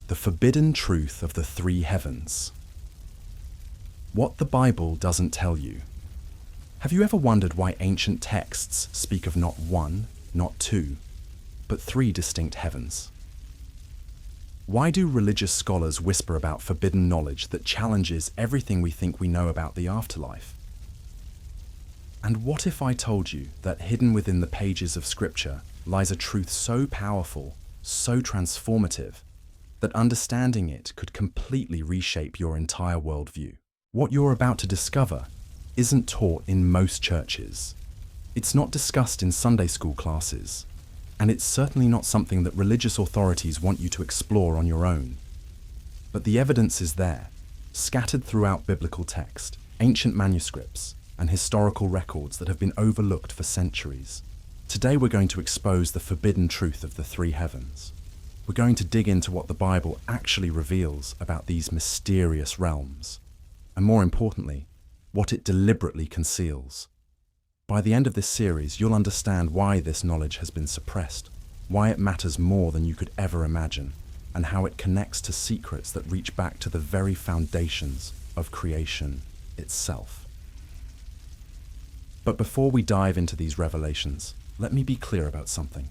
The forbidden truth of the three heavens. What the Bible doesn't tell you. Have you ever wondered why ancient texts speak of not one, not two, but three distinct heavens? Why do religious scholars whisper about forbidden knowledge that challenges everything we think we know about the afterlife? And what if I told you that hidden within the pages of Scripture lies a truth so powerful, so transformative, that understanding it could completely reshape your entire worldview? What you're about to discover isn't taught in most churches. It's not discussed in Sunday school classes, and it's certainly not something that religious authorities want you to explore on your own. But the evidence is there, scattered throughout biblical text, ancient manuscripts, and historical records that have been overlooked for centuries. Today we're going to expose the forbidden truth of the three heavens. We're going to dig into what the Bible actually reveals about these mysterious realms, and more importantly, what it deliberately conceals. By the end of this series, you'll understand why this knowledge has been suppressed, why it matters more than you could ever imagine, and how it connects to secrets that reach back to the very foundations of creation itself. But before we dive into these revelations, let me be clear about something.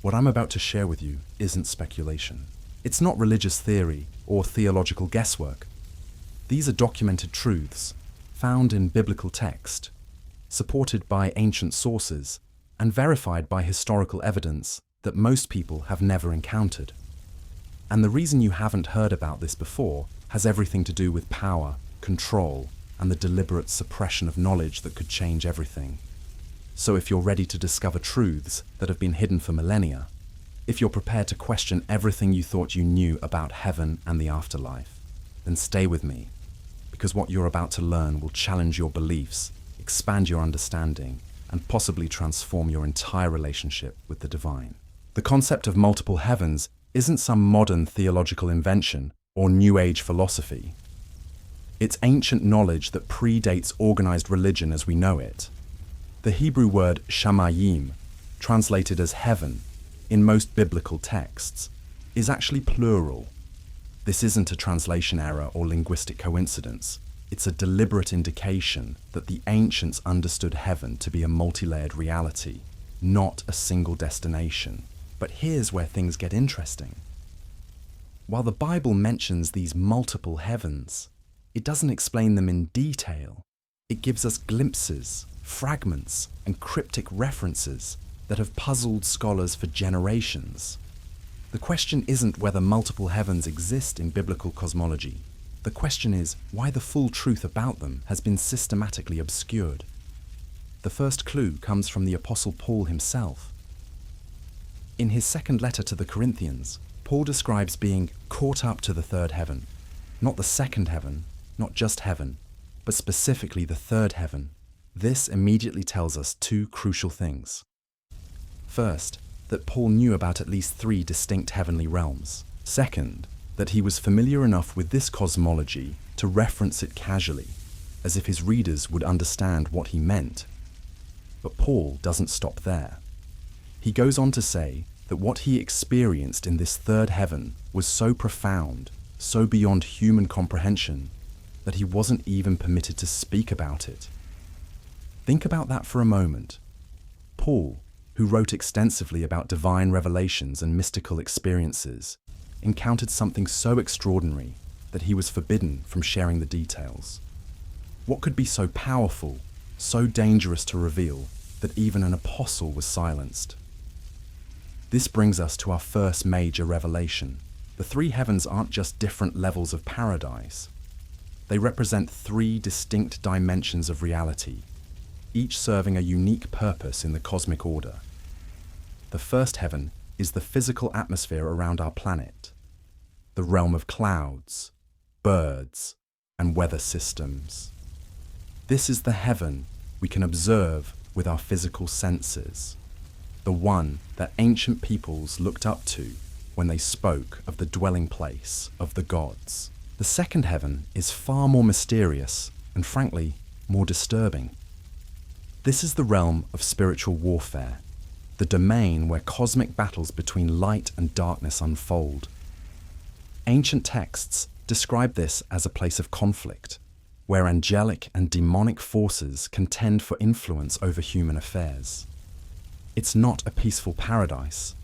What I'm about to share with you isn't speculation. It's not religious theory or theological guesswork. These are documented truths, found in biblical text, supported by ancient sources, and verified by historical evidence that most people have never encountered. And the reason you haven't heard about this before has everything to do with power, control, and the deliberate suppression of knowledge that could change everything. So if you're ready to discover truths that have been hidden for millennia, if you're prepared to question everything you thought you knew about heaven and the afterlife, then stay with me, because what you're about to learn will challenge your beliefs, expand your understanding, and possibly transform your entire relationship with the divine. The concept of multiple heavens isn't some modern theological invention or New Age philosophy. It's ancient knowledge that predates organized religion as we know it. The Hebrew word shamayim, translated as heaven in most biblical texts, is actually plural. This isn't a translation error or linguistic coincidence. It's a deliberate indication that the ancients understood heaven to be a multi-layered reality, not a single destination. But here's where things get interesting. While the Bible mentions these multiple heavens, it doesn't explain them in detail. It gives us glimpses, fragments, and cryptic references that have puzzled scholars for generations. The question isn't whether multiple heavens exist in biblical cosmology. The question is why the full truth about them has been systematically obscured. The first clue comes from the Apostle Paul himself. In his second letter to the Corinthians, Paul describes being caught up to the third heaven. Not the second heaven, not just heaven, but specifically the third heaven. This immediately tells us two crucial things. First, that Paul knew about at least three distinct heavenly realms. Second, that he was familiar enough with this cosmology to reference it casually, as if his readers would understand what he meant. But Paul doesn't stop there. He goes on to say that what he experienced in this third heaven was so profound, so beyond human comprehension, that he wasn't even permitted to speak about it. Think about that for a moment. Paul, who wrote extensively about divine revelations and mystical experiences, encountered something so extraordinary that he was forbidden from sharing the details. What could be so powerful, so dangerous to reveal, that even an apostle was silenced? This brings us to our first major revelation. The three heavens aren't just different levels of paradise. They represent three distinct dimensions of reality, each serving a unique purpose in the cosmic order. The first heaven is the physical atmosphere around our planet, the realm of clouds, birds, and weather systems. This is the heaven we can observe with our physical senses, the one that ancient peoples looked up to when they spoke of the dwelling place of the gods. The second heaven is far more mysterious and, frankly, more disturbing. This is the realm of spiritual warfare, the domain where cosmic battles between light and darkness unfold. Ancient texts describe this as a place of conflict, where angelic and demonic forces contend for influence over human affairs. It's not a peaceful paradise,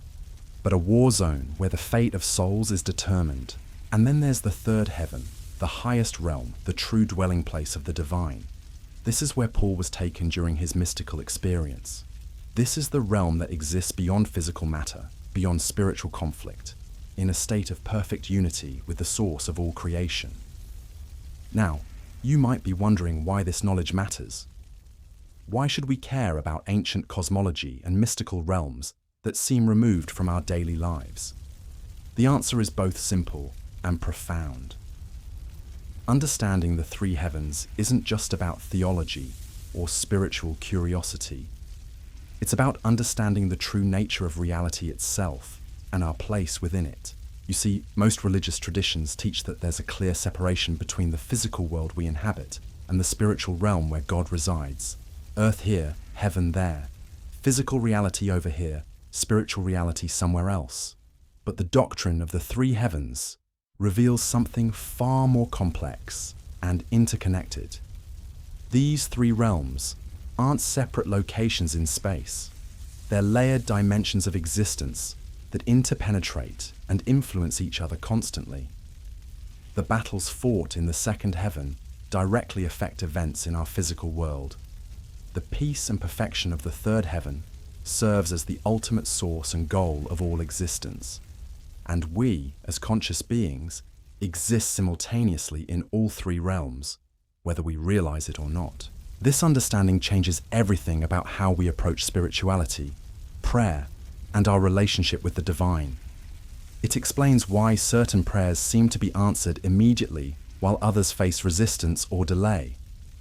but a war zone where the fate of souls is determined. And then there's the third heaven, the highest realm, the true dwelling place of the divine. This is where Paul was taken during his mystical experience. This is the realm that exists beyond physical matter, beyond spiritual conflict, in a state of perfect unity with the source of all creation. Now, you might be wondering why this knowledge matters. Why should we care about ancient cosmology and mystical realms that seem removed from our daily lives? The answer is both simple and profound. Understanding the three heavens isn't just about theology or spiritual curiosity. It's about understanding the true nature of reality itself and our place within it. You see, most religious traditions teach that there's a clear separation between the physical world we inhabit and the spiritual realm where God resides. Earth here, heaven there. Physical reality over here, spiritual reality somewhere else. But the doctrine of the three heavens reveals something far more complex and interconnected. These three realms aren't separate locations in space. They're layered dimensions of existence that interpenetrate and influence each other constantly. The battles fought in the second heaven directly affect events in our physical world. The peace and perfection of the third heaven serves as the ultimate source and goal of all existence. And we, as conscious beings, exist simultaneously in all three realms, whether we realize it or not. This understanding changes everything about how we approach spirituality, prayer, and our relationship with the divine. It explains why certain prayers seem to be answered immediately while others face resistance or delay.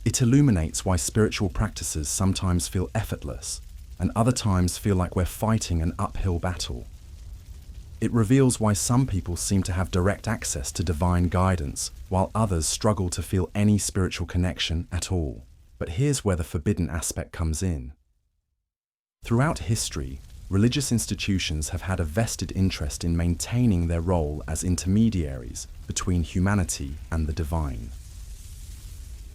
It illuminates why spiritual practices sometimes feel effortless and other times feel like we're fighting an uphill battle. It reveals why some people seem to have direct access to divine guidance, while others struggle to feel any spiritual connection at all. But here's where the forbidden aspect comes in. Throughout history, religious institutions have had a vested interest in maintaining their role as intermediaries between humanity and the divine.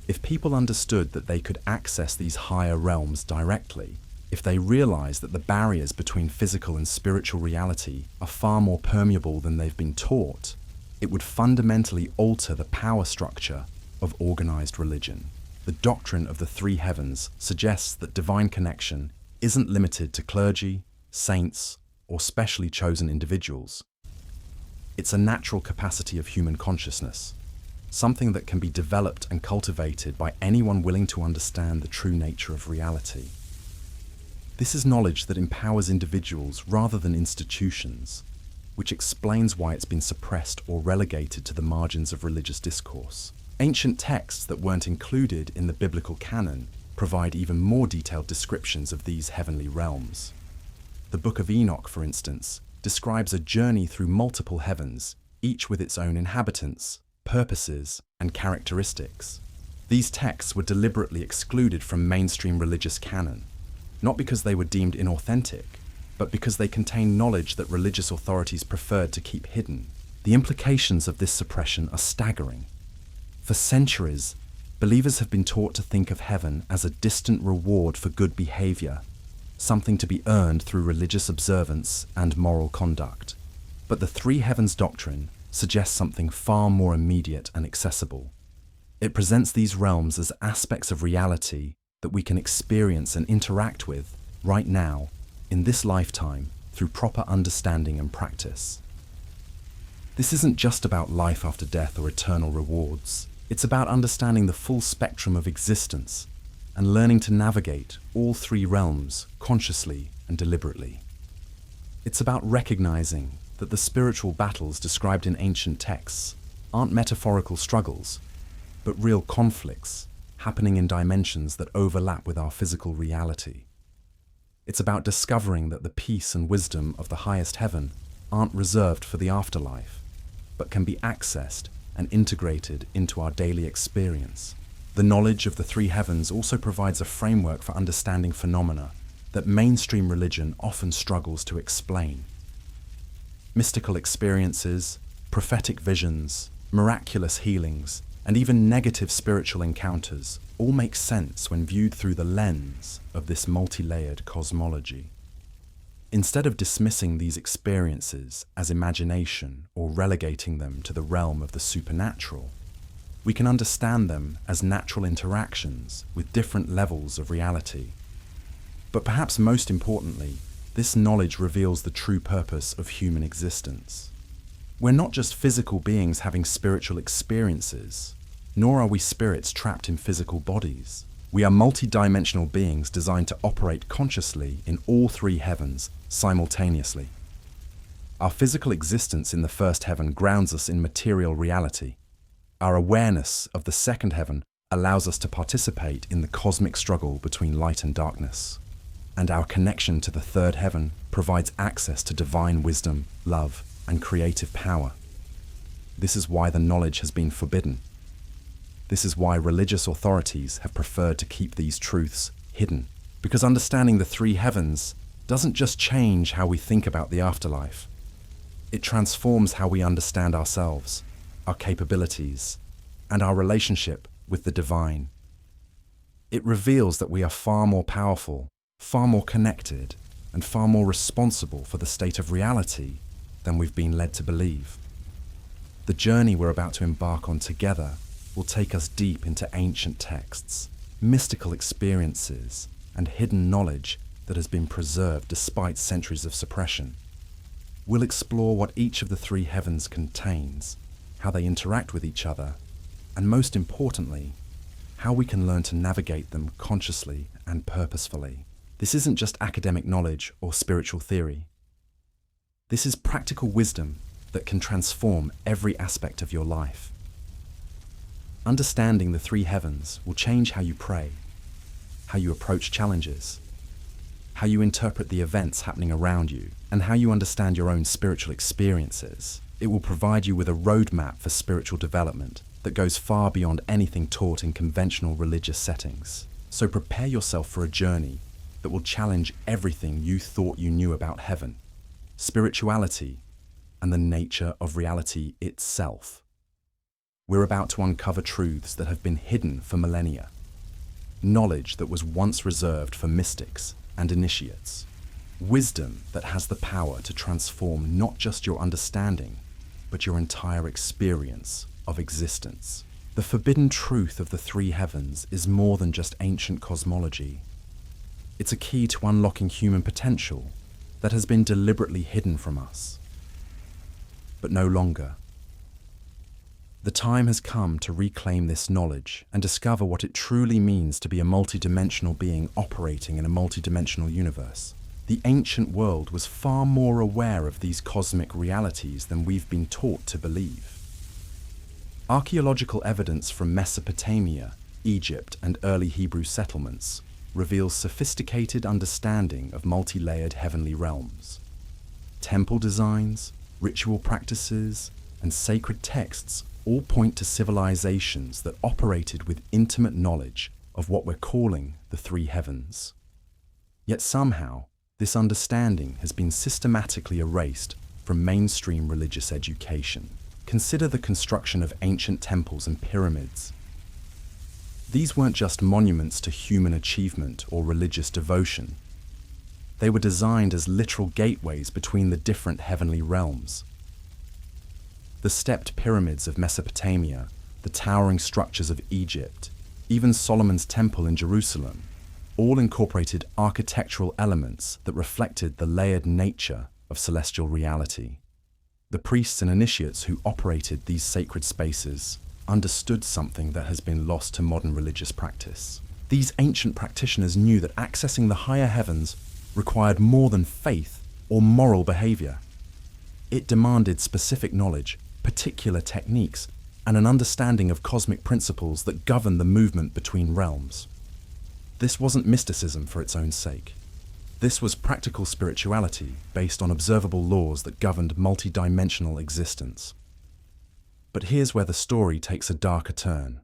If people understood that they could access these higher realms directly, if they realized that the barriers between physical and spiritual reality are far more permeable than they've been taught, it would fundamentally alter the power structure of organized religion. The doctrine of the three heavens suggests that divine connection isn't limited to clergy, saints, or specially chosen individuals. It's a natural capacity of human consciousness, something that can be developed and cultivated by anyone willing to understand the true nature of reality. This is knowledge that empowers individuals rather than institutions, which explains why it's been suppressed or relegated to the margins of religious discourse. Ancient texts that weren't included in the biblical canon provide even more detailed descriptions of these heavenly realms. The Book of Enoch, for instance, describes a journey through multiple heavens, each with its own inhabitants, purposes, and characteristics. These texts were deliberately excluded from mainstream religious canon, not because they were deemed inauthentic, but because they contained knowledge that religious authorities preferred to keep hidden. The implications of this suppression are staggering. For centuries, believers have been taught to think of heaven as a distant reward for good behavior, something to be earned through religious observance and moral conduct. But the three heavens doctrine suggests something far more immediate and accessible. It presents these realms as aspects of reality that we can experience and interact with right now, in this lifetime, through proper understanding and practice. This isn't just about life after death or eternal rewards. It's about understanding the full spectrum of existence and learning to navigate all three realms consciously and deliberately. It's about recognizing that the spiritual battles described in ancient texts aren't metaphorical struggles, but real conflicts happening in dimensions that overlap with our physical reality. It's about discovering that the peace and wisdom of the highest heaven aren't reserved for the afterlife, but can be accessed and integrated into our daily experience. The knowledge of the three heavens also provides a framework for understanding phenomena that mainstream religion often struggles to explain. Mystical experiences, Prophetic visions, miraculous healings, and even negative spiritual encounters all make sense when viewed through the lens of this multi-layered cosmology. Instead of dismissing these experiences as imagination or relegating them to the realm of the supernatural, we can understand them as natural interactions with different levels of reality. But perhaps most importantly, this knowledge reveals the true purpose of human existence. We're not just physical beings having spiritual experiences, nor are we spirits trapped in physical bodies. We are multi-dimensional beings designed to operate consciously in all three heavens simultaneously. Our physical existence in the first heaven grounds us in material reality. Our awareness of the second heaven allows us to participate in the cosmic struggle between light and darkness. And our connection to the third heaven provides access to divine wisdom, love, and creative power. This is why the knowledge has been forbidden. This is why religious authorities have preferred to keep these truths hidden. Because understanding the three heavens doesn't just change how we think about the afterlife. It transforms how we understand ourselves, our capabilities, and our relationship with the divine. It reveals that we are far more powerful, far more connected, and far more responsible for the state of reality than we've been led to believe. The journey we're about to embark on together will take us deep into ancient texts, mystical experiences, and hidden knowledge that has been preserved despite centuries of suppression. We'll explore what each of the three heavens contains, how they interact with each other, and most importantly, how we can learn to navigate them consciously and purposefully. This isn't just academic knowledge or spiritual theory. This is practical wisdom that can transform every aspect of your life. Understanding the three heavens will change how you pray, how you approach challenges, how you interpret the events happening around you, and how you understand your own spiritual experiences. It will provide you with a roadmap for spiritual development that goes far beyond anything taught in conventional religious settings. So prepare yourself for a journey that will challenge everything you thought you knew about heaven, spirituality, and the nature of reality itself. We're about to uncover truths that have been hidden for millennia, knowledge that was once reserved for mystics and initiates, wisdom that has the power to transform not just your understanding, but your entire experience of existence. The forbidden truth of the three heavens is more than just ancient cosmology. It's a key to unlocking human potential that has been deliberately hidden from us, but no longer. The time has come to reclaim this knowledge and discover what it truly means to be a multidimensional being operating in a multidimensional universe. The ancient world was far more aware of these cosmic realities than we've been taught to believe. Archaeological evidence from Mesopotamia, Egypt, and early Hebrew settlements reveals sophisticated understanding of multi-layered heavenly realms. Temple designs, ritual practices, and sacred texts all point to civilizations that operated with intimate knowledge of what we're calling the three heavens. Yet somehow, this understanding has been systematically erased from mainstream religious education. Consider the construction of ancient temples and pyramids. These weren't just monuments to human achievement or religious devotion. They were designed as literal gateways between the different heavenly realms. The stepped pyramids of Mesopotamia, the towering structures of Egypt, even Solomon's temple in Jerusalem, all incorporated architectural elements that reflected the layered nature of celestial reality. The priests and initiates who operated these sacred spaces understood something that has been lost to modern religious practice. These ancient practitioners knew that accessing the higher heavens required more than faith or moral behavior. It demanded specific knowledge, particular techniques, and an understanding of cosmic principles that govern the movement between realms. This wasn't mysticism for its own sake. This was practical spirituality based on observable laws that governed multidimensional existence. But here's where the story takes a darker turn.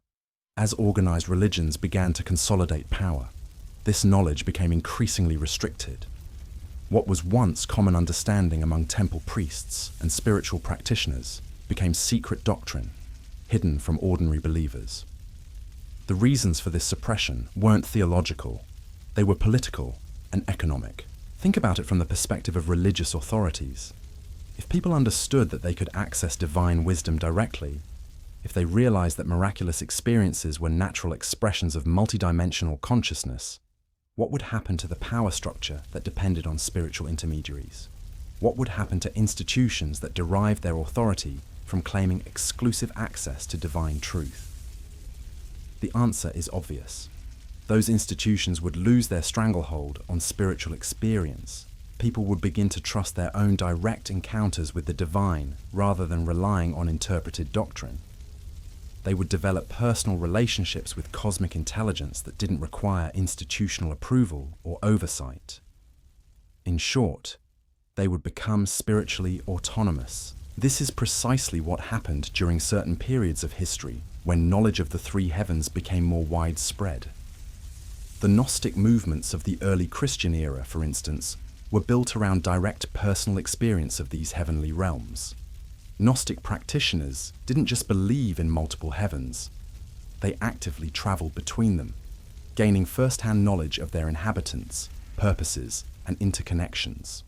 As organized religions began to consolidate power, this knowledge became increasingly restricted. What was once common understanding among temple priests and spiritual practitioners became secret doctrine, hidden from ordinary believers. The reasons for this suppression weren't theological, they were political and economic. Think about it from the perspective of religious authorities. If people understood that they could access divine wisdom directly, if they realized that miraculous experiences were natural expressions of multidimensional consciousness, what would happen to the power structure that depended on spiritual intermediaries? What would happen to institutions that derived their authority from claiming exclusive access to divine truth? The answer is obvious. Those institutions would lose their stranglehold on spiritual experience. People would begin to trust their own direct encounters with the divine rather than relying on interpreted doctrine. They would develop personal relationships with cosmic intelligence that didn't require institutional approval or oversight. In short, they would become spiritually autonomous. This is precisely what happened during certain periods of history when knowledge of the three heavens became more widespread. The Gnostic movements of the early Christian era, for instance, were built around direct personal experience of these heavenly realms. Gnostic practitioners didn't just believe in multiple heavens, they actively traveled between them, gaining first-hand knowledge of their inhabitants, purposes, and interconnections.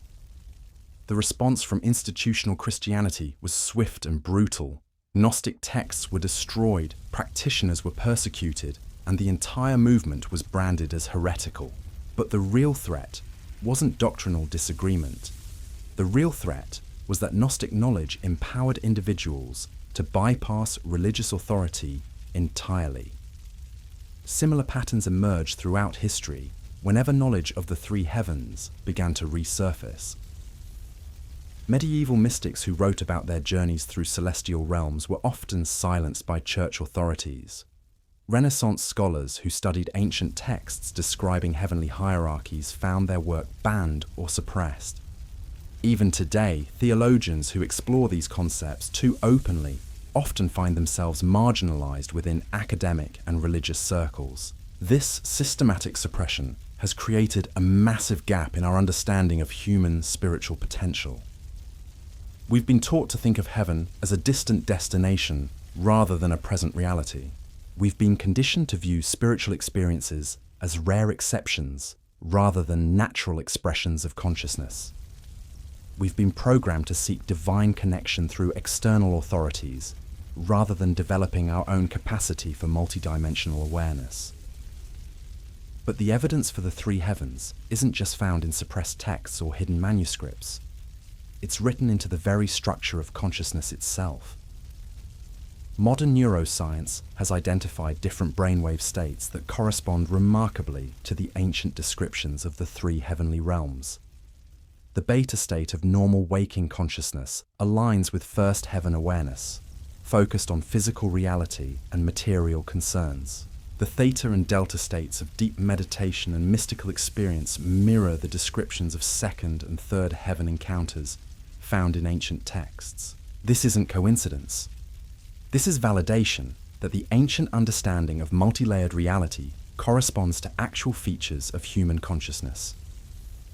The response from institutional Christianity was swift and brutal. Gnostic texts were destroyed, practitioners were persecuted, and the entire movement was branded as heretical. But the real threat wasn't doctrinal disagreement. The real threat was that Gnostic knowledge empowered individuals to bypass religious authority entirely. Similar patterns emerged throughout history whenever knowledge of the three heavens began to resurface. Medieval mystics who wrote about their journeys through celestial realms were often silenced by church authorities. Renaissance scholars who studied ancient texts describing heavenly hierarchies found their work banned or suppressed. Even today, theologians who explore these concepts too openly often find themselves marginalized within academic and religious circles. This systematic suppression has created a massive gap in our understanding of human spiritual potential. We've been taught to think of heaven as a distant destination rather than a present reality. We've been conditioned to view spiritual experiences as rare exceptions rather than natural expressions of consciousness. We've been programmed to seek divine connection through external authorities, rather than developing our own capacity for multidimensional awareness. But the evidence for the three heavens isn't just found in suppressed texts or hidden manuscripts. It's written into the very structure of consciousness itself. Modern neuroscience has identified different brainwave states that correspond remarkably to the ancient descriptions of the three heavenly realms. The beta state of normal waking consciousness aligns with first heaven awareness, focused on physical reality and material concerns. The theta and delta states of deep meditation and mystical experience mirror the descriptions of second and third heaven encounters found in ancient texts. This isn't coincidence. This is validation that the ancient understanding of multi-layered reality corresponds to actual features of human consciousness.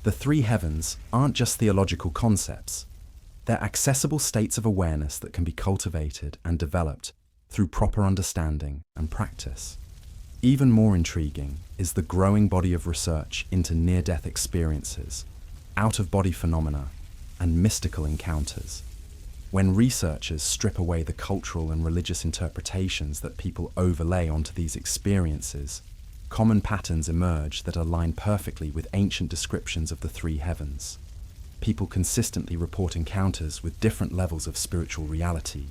The three heavens aren't just theological concepts. They're accessible states of awareness that can be cultivated and developed through proper understanding and practice. Even more intriguing is the growing body of research into near-death experiences, out-of-body phenomena, and mystical encounters. When researchers strip away the cultural and religious interpretations that people overlay onto these experiences, common patterns emerge that align perfectly with ancient descriptions of the three heavens. People consistently report encounters with different levels of spiritual reality,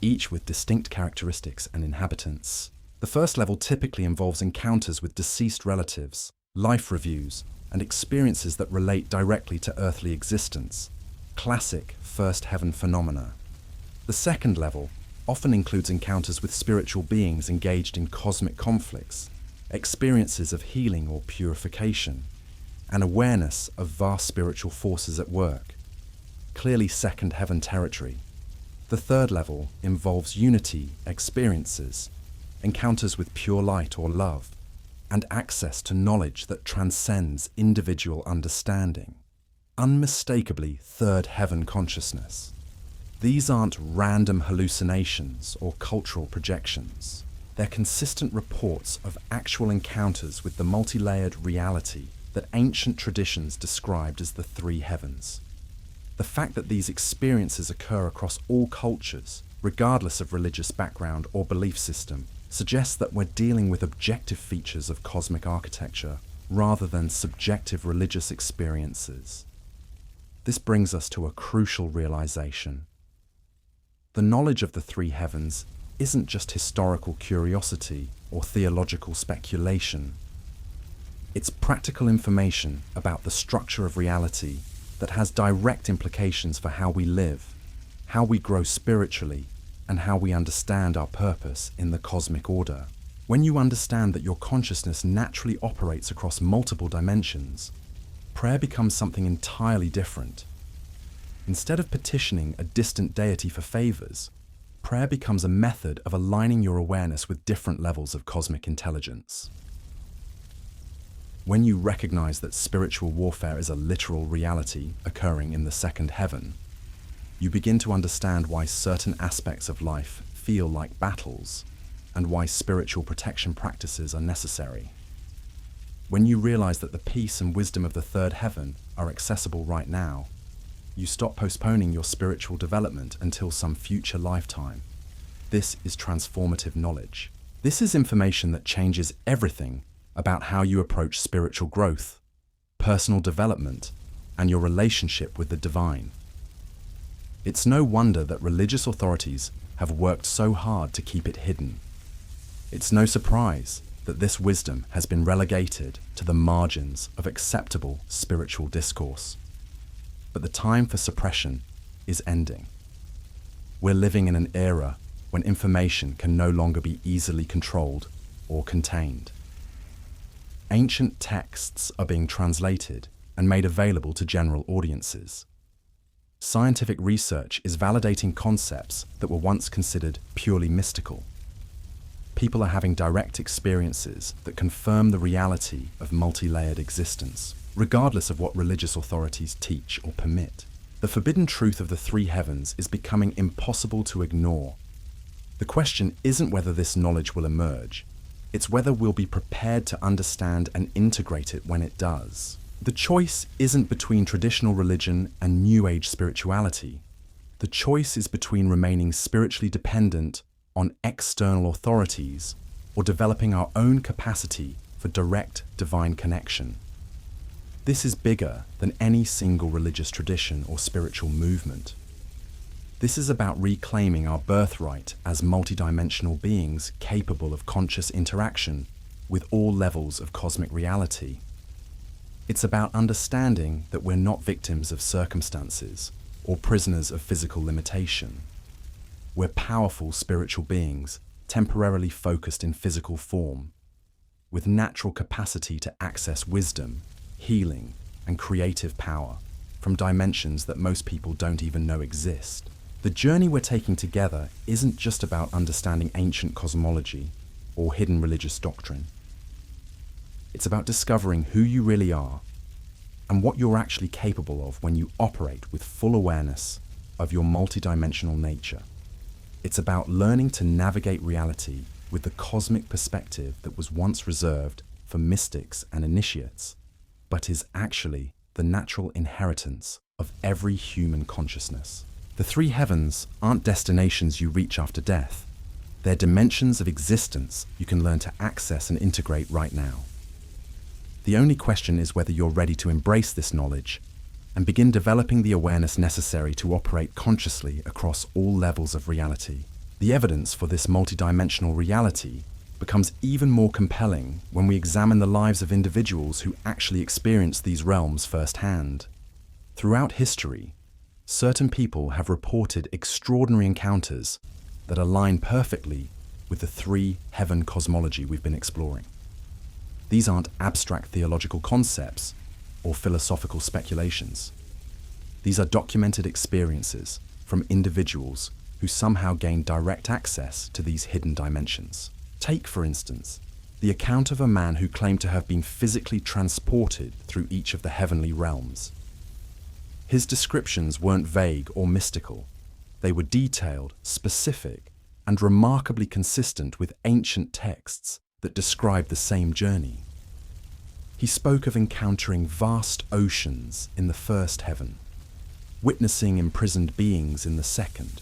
each with distinct characteristics and inhabitants. The first level typically involves encounters with deceased relatives, life reviews, and experiences that relate directly to earthly existence. Classic first heaven phenomena. The second level often includes encounters with spiritual beings engaged in cosmic conflicts, experiences of healing or purification, and awareness of vast spiritual forces at work. Clearly second heaven territory. The third level involves unity experiences, encounters with pure light or love, and access to knowledge that transcends individual understanding. Unmistakably third heaven consciousness. These aren't random hallucinations or cultural projections. They're consistent reports of actual encounters with the multi-layered reality that ancient traditions described as the three heavens. The fact that these experiences occur across all cultures, regardless of religious background or belief system, suggests that we're dealing with objective features of cosmic architecture rather than subjective religious experiences. This brings us to a crucial realization. The knowledge of the three heavens isn't just historical curiosity or theological speculation. It's practical information about the structure of reality that has direct implications for how we live, how we grow spiritually, and how we understand our purpose in the cosmic order. When you understand that your consciousness naturally operates across multiple dimensions, prayer becomes something entirely different. Instead of petitioning a distant deity for favors, prayer becomes a method of aligning your awareness with different levels of cosmic intelligence. When you recognize that spiritual warfare is a literal reality occurring in the second heaven, you begin to understand why certain aspects of life feel like battles and why spiritual protection practices are necessary. When you realize that the peace and wisdom of the third heaven are accessible right now, you stop postponing your spiritual development until some future lifetime. This is transformative knowledge. This is information that changes everything about how you approach spiritual growth, personal development, and your relationship with the divine. It's no wonder that religious authorities have worked so hard to keep it hidden. It's no surprise that this wisdom has been relegated to the margins of acceptable spiritual discourse. But the time for suppression is ending. We're living in an era when information can no longer be easily controlled or contained. Ancient texts are being translated and made available to general audiences. Scientific research is validating concepts that were once considered purely mystical. People are having direct experiences that confirm the reality of multi-layered existence, regardless of what religious authorities teach or permit. The forbidden truth of the three heavens is becoming impossible to ignore. The question isn't whether this knowledge will emerge, it's whether we'll be prepared to understand and integrate it when it does. The choice isn't between traditional religion and New Age spirituality. The choice is between remaining spiritually dependent on external authorities or developing our own capacity for direct divine connection. This is bigger than any single religious tradition or spiritual movement. This is about reclaiming our birthright as multidimensional beings capable of conscious interaction with all levels of cosmic reality. It's about understanding that we're not victims of circumstances or prisoners of physical limitation. We're powerful spiritual beings, temporarily focused in physical form, with natural capacity to access wisdom, healing, and creative power from dimensions that most people don't even know exist. The journey we're taking together isn't just about understanding ancient cosmology or hidden religious doctrine. It's about discovering who you really are and what you're actually capable of when you operate with full awareness of your multidimensional nature. It's about learning to navigate reality with the cosmic perspective that was once reserved for mystics and initiates, but is actually the natural inheritance of every human consciousness. The three heavens aren't destinations you reach after death. They're dimensions of existence you can learn to access and integrate right now. The only question is whether you're ready to embrace this knowledge and begin developing the awareness necessary to operate consciously across all levels of reality. The evidence for this multidimensional reality becomes even more compelling when we examine the lives of individuals who actually experience these realms firsthand. Throughout history, certain people have reported extraordinary encounters that align perfectly with the three heaven cosmology we've been exploring. These aren't abstract theological concepts or philosophical speculations. These are documented experiences from individuals who somehow gained direct access to these hidden dimensions. Take, for instance, the account of a man who claimed to have been physically transported through each of the heavenly realms. His descriptions weren't vague or mystical. They were detailed, specific, and remarkably consistent with ancient texts that describe the same journey. He spoke of encountering vast oceans in the first heaven, witnessing imprisoned beings in the second,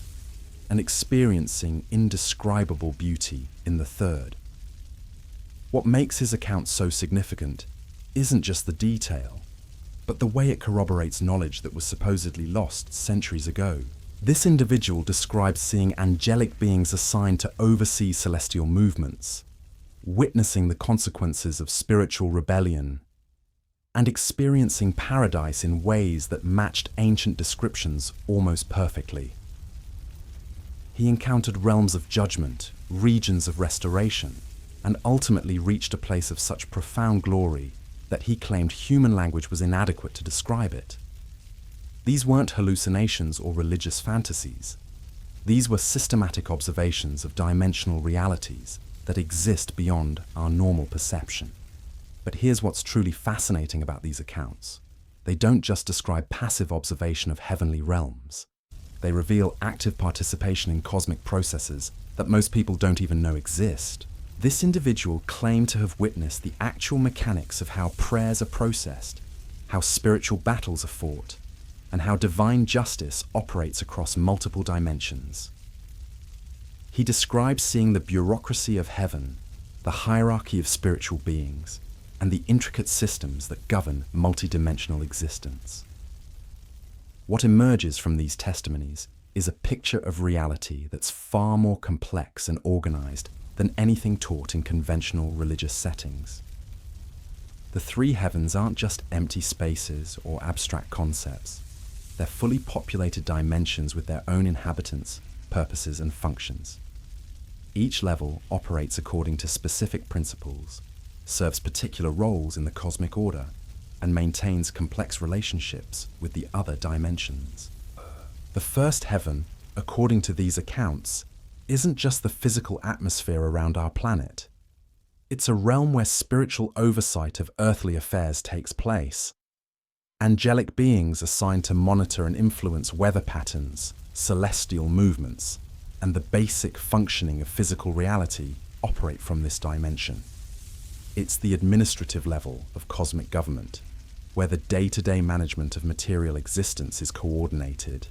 and experiencing indescribable beauty in the third. What makes his account so significant isn't just the detail, but the way it corroborates knowledge that was supposedly lost centuries ago. This individual describes seeing angelic beings assigned to oversee celestial movements, witnessing the consequences of spiritual rebellion, and experiencing paradise in ways that matched ancient descriptions almost perfectly. He encountered realms of judgment, regions of restoration, and ultimately reached a place of such profound glory that he claimed human language was inadequate to describe it. These weren't hallucinations or religious fantasies. These were systematic observations of dimensional realities that exist beyond our normal perception. But here's what's truly fascinating about these accounts. They don't just describe passive observation of heavenly realms. They reveal active participation in cosmic processes that most people don't even know exist. This individual claimed to have witnessed the actual mechanics of how prayers are processed, how spiritual battles are fought, and how divine justice operates across multiple dimensions. He describes seeing the bureaucracy of heaven, the hierarchy of spiritual beings, and the intricate systems that govern multidimensional existence. What emerges from these testimonies is a picture of reality that's far more complex and organized than anything taught in conventional religious settings. The three heavens aren't just empty spaces or abstract concepts. They're fully populated dimensions with their own inhabitants, purposes, and functions. Each level operates according to specific principles, serves particular roles in the cosmic order, and maintains complex relationships with the other dimensions. The first heaven, according to these accounts, isn't just the physical atmosphere around our planet. It's a realm where spiritual oversight of earthly affairs takes place. Angelic beings assigned to monitor and influence weather patterns, celestial movements, and the basic functioning of physical reality operate from this dimension. It's the administrative level of cosmic government, where the day-to-day management of material existence is coordinated.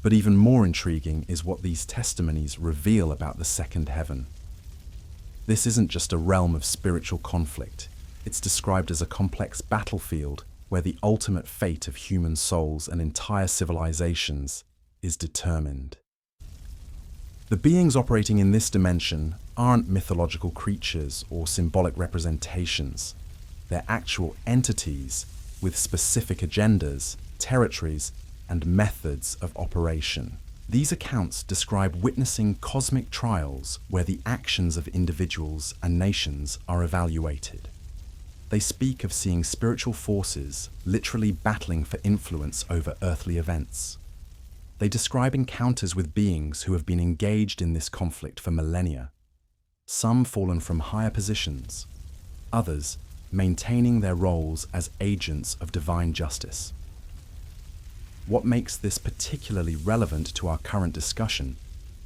But even more intriguing is what these testimonies reveal about the second heaven. This isn't just a realm of spiritual conflict. It's described as a complex battlefield where the ultimate fate of human souls and entire civilizations is determined. The beings operating in this dimension aren't mythological creatures or symbolic representations. They're actual entities with specific agendas, territories, and methods of operation. These accounts describe witnessing cosmic trials where the actions of individuals and nations are evaluated. They speak of seeing spiritual forces literally battling for influence over earthly events. They describe encounters with beings who have been engaged in this conflict for millennia, some fallen from higher positions, others maintaining their roles as agents of divine justice. What makes this particularly relevant to our current discussion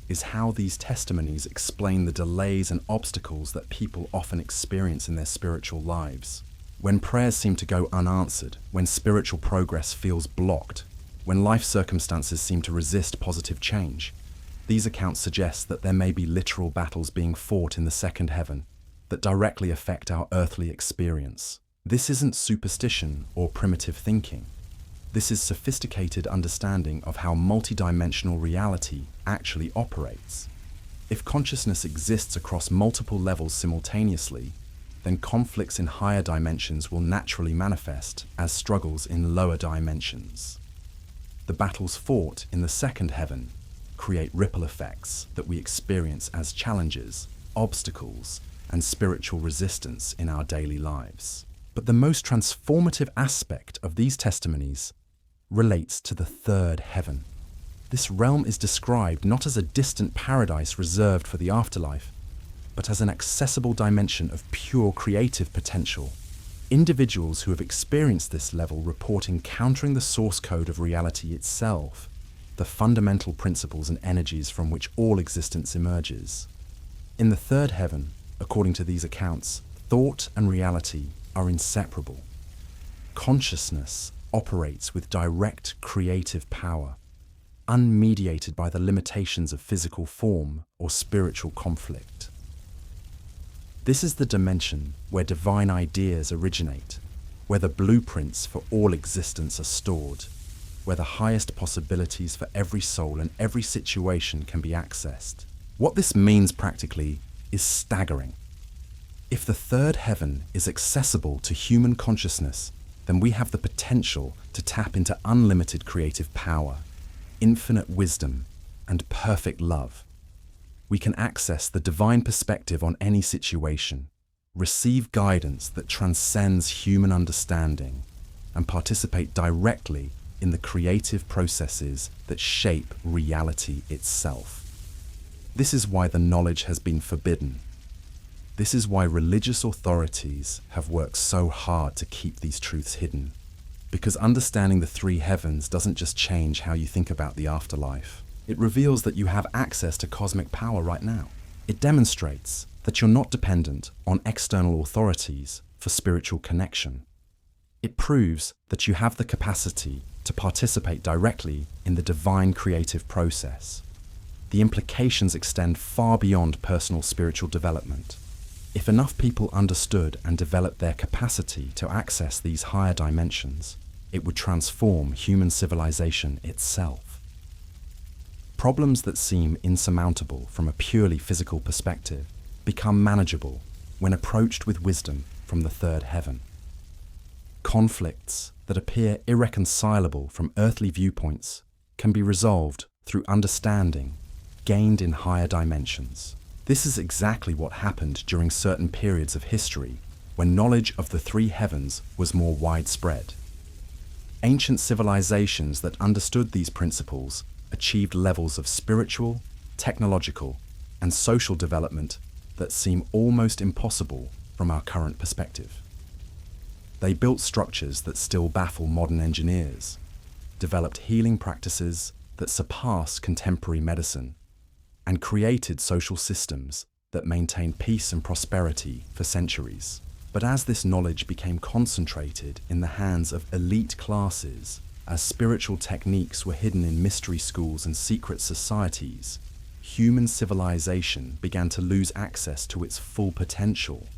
is how these testimonies explain the delays and obstacles that people often experience in their spiritual lives. When prayers seem to go unanswered, when spiritual progress feels blocked, when life circumstances seem to resist positive change, these accounts suggest that there may be literal battles being fought in the second heaven that directly affect our earthly experience. This isn't superstition or primitive thinking. This is sophisticated understanding of how multidimensional reality actually operates. If consciousness exists across multiple levels simultaneously, then conflicts in higher dimensions will naturally manifest as struggles in lower dimensions. The battles fought in the second heaven create ripple effects that we experience as challenges, obstacles, and spiritual resistance in our daily lives. But the most transformative aspect of these testimonies relates to the third heaven. This realm is described not as a distant paradise reserved for the afterlife, but as an accessible dimension of pure creative potential. Individuals who have experienced this level report encountering the source code of reality itself, the fundamental principles and energies from which all existence emerges. In the third heaven, according to these accounts, thought and reality are inseparable. Consciousness operates with direct creative power, unmediated by the limitations of physical form or spiritual conflict. This is the dimension where divine ideas originate, where the blueprints for all existence are stored, where the highest possibilities for every soul and every situation can be accessed. What this means practically is staggering. If the third heaven is accessible to human consciousness, then we have the potential to tap into unlimited creative power, infinite wisdom, and perfect love. We can access the divine perspective on any situation, receive guidance that transcends human understanding, and participate directly in the creative processes that shape reality itself. This is why the knowledge has been forbidden. This is why religious authorities have worked so hard to keep these truths hidden. Because understanding the three heavens doesn't just change how you think about the afterlife. It reveals that you have access to cosmic power right now. It demonstrates that you're not dependent on external authorities for spiritual connection. It proves that you have the capacity to participate directly in the divine creative process. The implications extend far beyond personal spiritual development. If enough people understood and developed their capacity to access these higher dimensions, it would transform human civilization itself. Problems that seem insurmountable from a purely physical perspective become manageable when approached with wisdom from the third heaven. Conflicts that appear irreconcilable from earthly viewpoints can be resolved through understanding gained in higher dimensions. This is exactly what happened during certain periods of history when knowledge of the three heavens was more widespread. Ancient civilizations that understood these principles achieved levels of spiritual, technological, and social development that seem almost impossible from our current perspective. They built structures that still baffle modern engineers, developed healing practices that surpass contemporary medicine, and created social systems that maintained peace and prosperity for centuries. But as this knowledge became concentrated in the hands of elite classes, as spiritual techniques were hidden in mystery schools and secret societies, human civilization began to lose access to its full potential.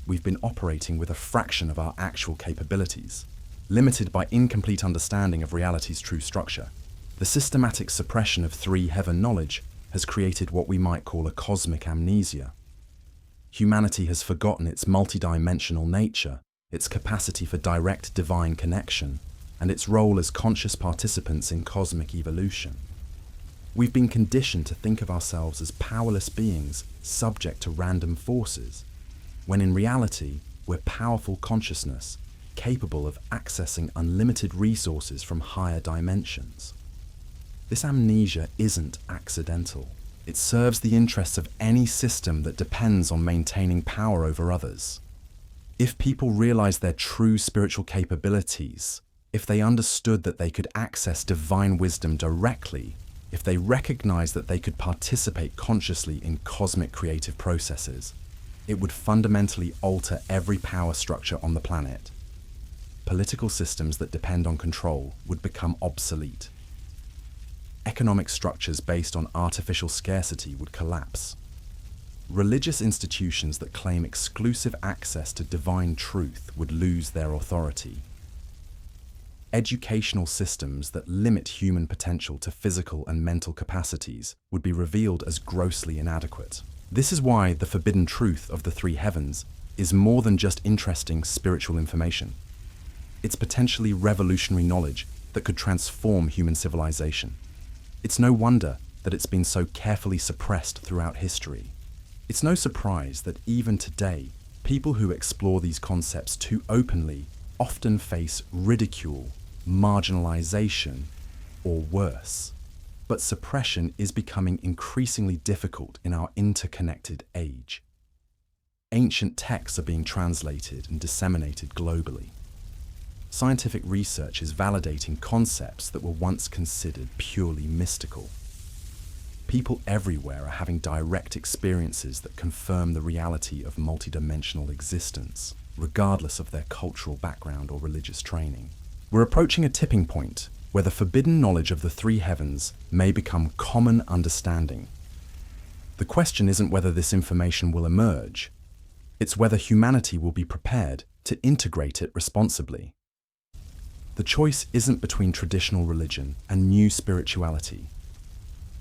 We've been operating with a fraction of our actual capabilities, limited by incomplete understanding of reality's true structure. The systematic suppression of three heaven knowledge has created what we might call a cosmic amnesia. Humanity has forgotten its multidimensional nature, its capacity for direct divine connection, and its role as conscious participants in cosmic evolution. We've been conditioned to think of ourselves as powerless beings subject to random forces, when in reality we're powerful consciousness capable of accessing unlimited resources from higher dimensions. This amnesia isn't accidental. It serves the interests of any system that depends on maintaining power over others. If people realized their true spiritual capabilities, if they understood that they could access divine wisdom directly, if they recognized that they could participate consciously in cosmic creative processes, it would fundamentally alter every power structure on the planet. Political systems that depend on control would become obsolete. Economic structures based on artificial scarcity would collapse. Religious institutions that claim exclusive access to divine truth would lose their authority. Educational systems that limit human potential to physical and mental capacities would be revealed as grossly inadequate. This is why the forbidden truth of the three heavens is more than just interesting spiritual information. It's potentially revolutionary knowledge that could transform human civilization. It's no wonder that it's been so carefully suppressed throughout history. It's no surprise that even today, people who explore these concepts too openly often face ridicule, marginalization, or worse. But suppression is becoming increasingly difficult in our interconnected age. Ancient texts are being translated and disseminated globally. Scientific research is validating concepts that were once considered purely mystical. People everywhere are having direct experiences that confirm the reality of multidimensional existence, regardless of their cultural background or religious training. We're approaching a tipping point where the forbidden knowledge of the three heavens may become common understanding. The question isn't whether this information will emerge, it's whether humanity will be prepared to integrate it responsibly. The choice isn't between traditional religion and new spirituality.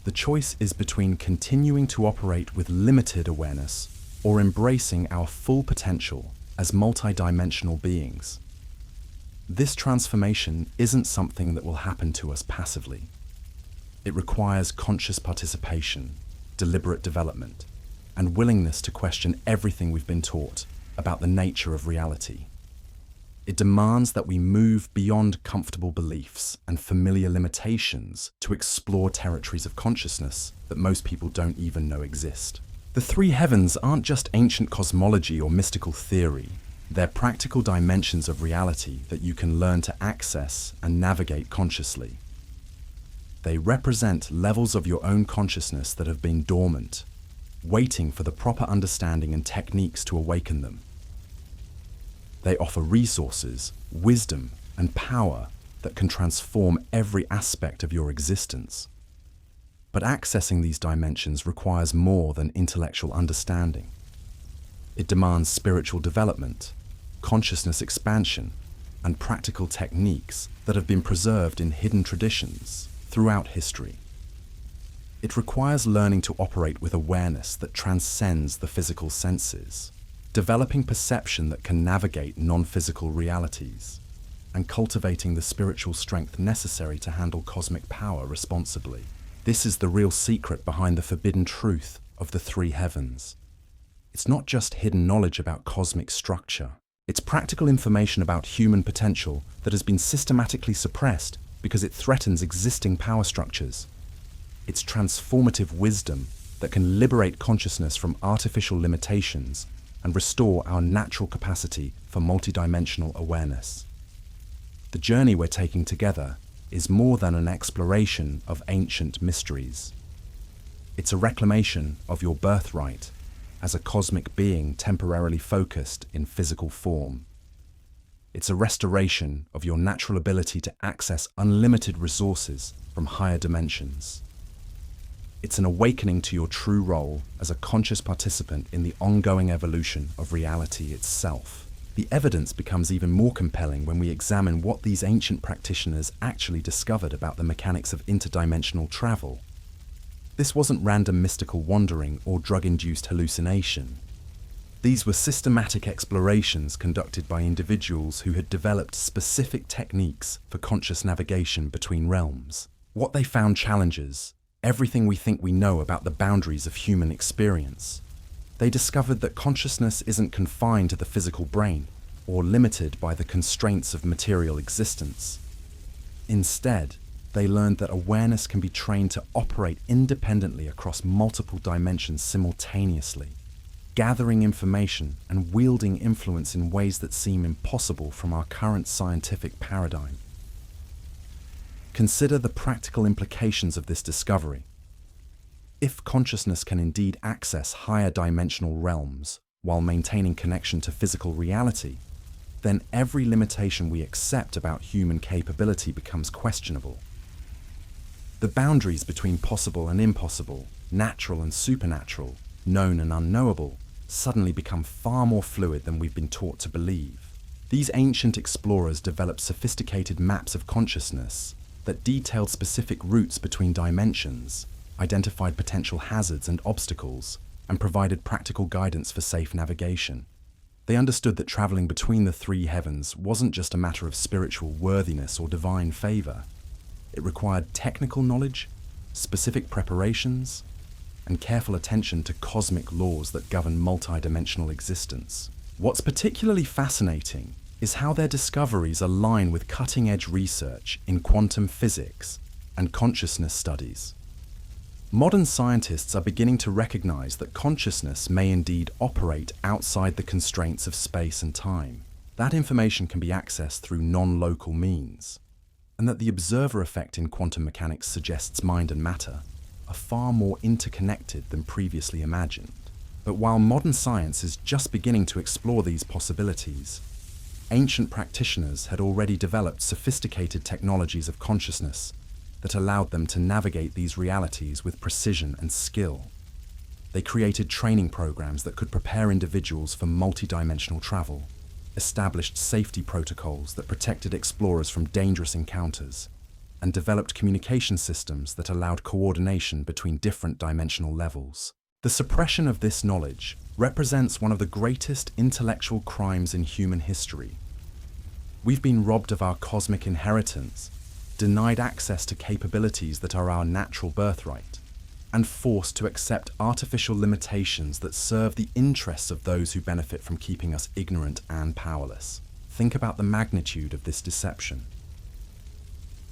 The choice is between continuing to operate with limited awareness or embracing our full potential as multidimensional beings. This transformation isn't something that will happen to us passively. It requires conscious participation, deliberate development, and willingness to question everything we've been taught about the nature of reality. It demands that we move beyond comfortable beliefs and familiar limitations to explore territories of consciousness that most people don't even know exist. The three heavens aren't just ancient cosmology or mystical theory. They're practical dimensions of reality that you can learn to access and navigate consciously. They represent levels of your own consciousness that have been dormant, waiting for the proper understanding and techniques to awaken them. They offer resources, wisdom, and power that can transform every aspect of your existence. But accessing these dimensions requires more than intellectual understanding. It demands spiritual development, consciousness expansion, and practical techniques that have been preserved in hidden traditions throughout history. It requires learning to operate with awareness that transcends the physical senses, developing perception that can navigate non-physical realities, and cultivating the spiritual strength necessary to handle cosmic power responsibly. This is the real secret behind the forbidden truth of the three heavens. It's not just hidden knowledge about cosmic structure. It's practical information about human potential that has been systematically suppressed because it threatens existing power structures. It's transformative wisdom that can liberate consciousness from artificial limitations and restore our natural capacity for multidimensional awareness. The journey we're taking together is more than an exploration of ancient mysteries. It's a reclamation of your birthright as a cosmic being temporarily focused in physical form. It's a restoration of your natural ability to access unlimited resources from higher dimensions. It's an awakening to your true role as a conscious participant in the ongoing evolution of reality itself. The evidence becomes even more compelling when we examine what these ancient practitioners actually discovered about the mechanics of interdimensional travel. This wasn't random mystical wandering or drug-induced hallucination. These were systematic explorations conducted by individuals who had developed specific techniques for conscious navigation between realms. What they found challenges everything we think we know about the boundaries of human experience. They discovered that consciousness isn't confined to the physical brain or limited by the constraints of material existence. Instead, they learned that awareness can be trained to operate independently across multiple dimensions simultaneously, gathering information and wielding influence in ways that seem impossible from our current scientific paradigm. Consider the practical implications of this discovery. If consciousness can indeed access higher dimensional realms while maintaining connection to physical reality, then every limitation we accept about human capability becomes questionable. The boundaries between possible and impossible, natural and supernatural, known and unknowable, suddenly become far more fluid than we've been taught to believe. These ancient explorers developed sophisticated maps of consciousness that detailed specific routes between dimensions, identified potential hazards and obstacles, and provided practical guidance for safe navigation. They understood that traveling between the three heavens wasn't just a matter of spiritual worthiness or divine favor. It required technical knowledge, specific preparations, and careful attention to cosmic laws that govern multidimensional existence. What's particularly fascinating is how their discoveries align with cutting-edge research in quantum physics and consciousness studies. Modern scientists are beginning to recognize that consciousness may indeed operate outside the constraints of space and time. That information can be accessed through non-local means, and that the observer effect in quantum mechanics suggests mind and matter are far more interconnected than previously imagined. But while modern science is just beginning to explore these possibilities, ancient practitioners had already developed sophisticated technologies of consciousness that allowed them to navigate these realities with precision and skill. They created training programs that could prepare individuals for multidimensional travel, established safety protocols that protected explorers from dangerous encounters, and developed communication systems that allowed coordination between different dimensional levels. The suppression of this knowledge represents one of the greatest intellectual crimes in human history. We've been robbed of our cosmic inheritance, denied access to capabilities that are our natural birthright, and forced to accept artificial limitations that serve the interests of those who benefit from keeping us ignorant and powerless. Think about the magnitude of this deception.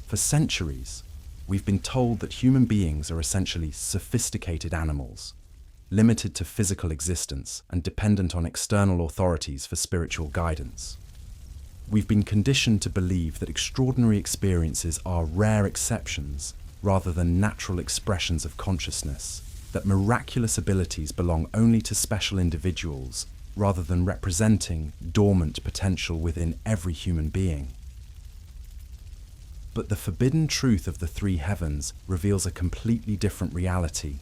For centuries, we've been told that human beings are essentially sophisticated animals, limited to physical existence and dependent on external authorities for spiritual guidance. We've been conditioned to believe that extraordinary experiences are rare exceptions rather than natural expressions of consciousness, that miraculous abilities belong only to special individuals rather than representing dormant potential within every human being. But the forbidden truth of the three heavens reveals a completely different reality.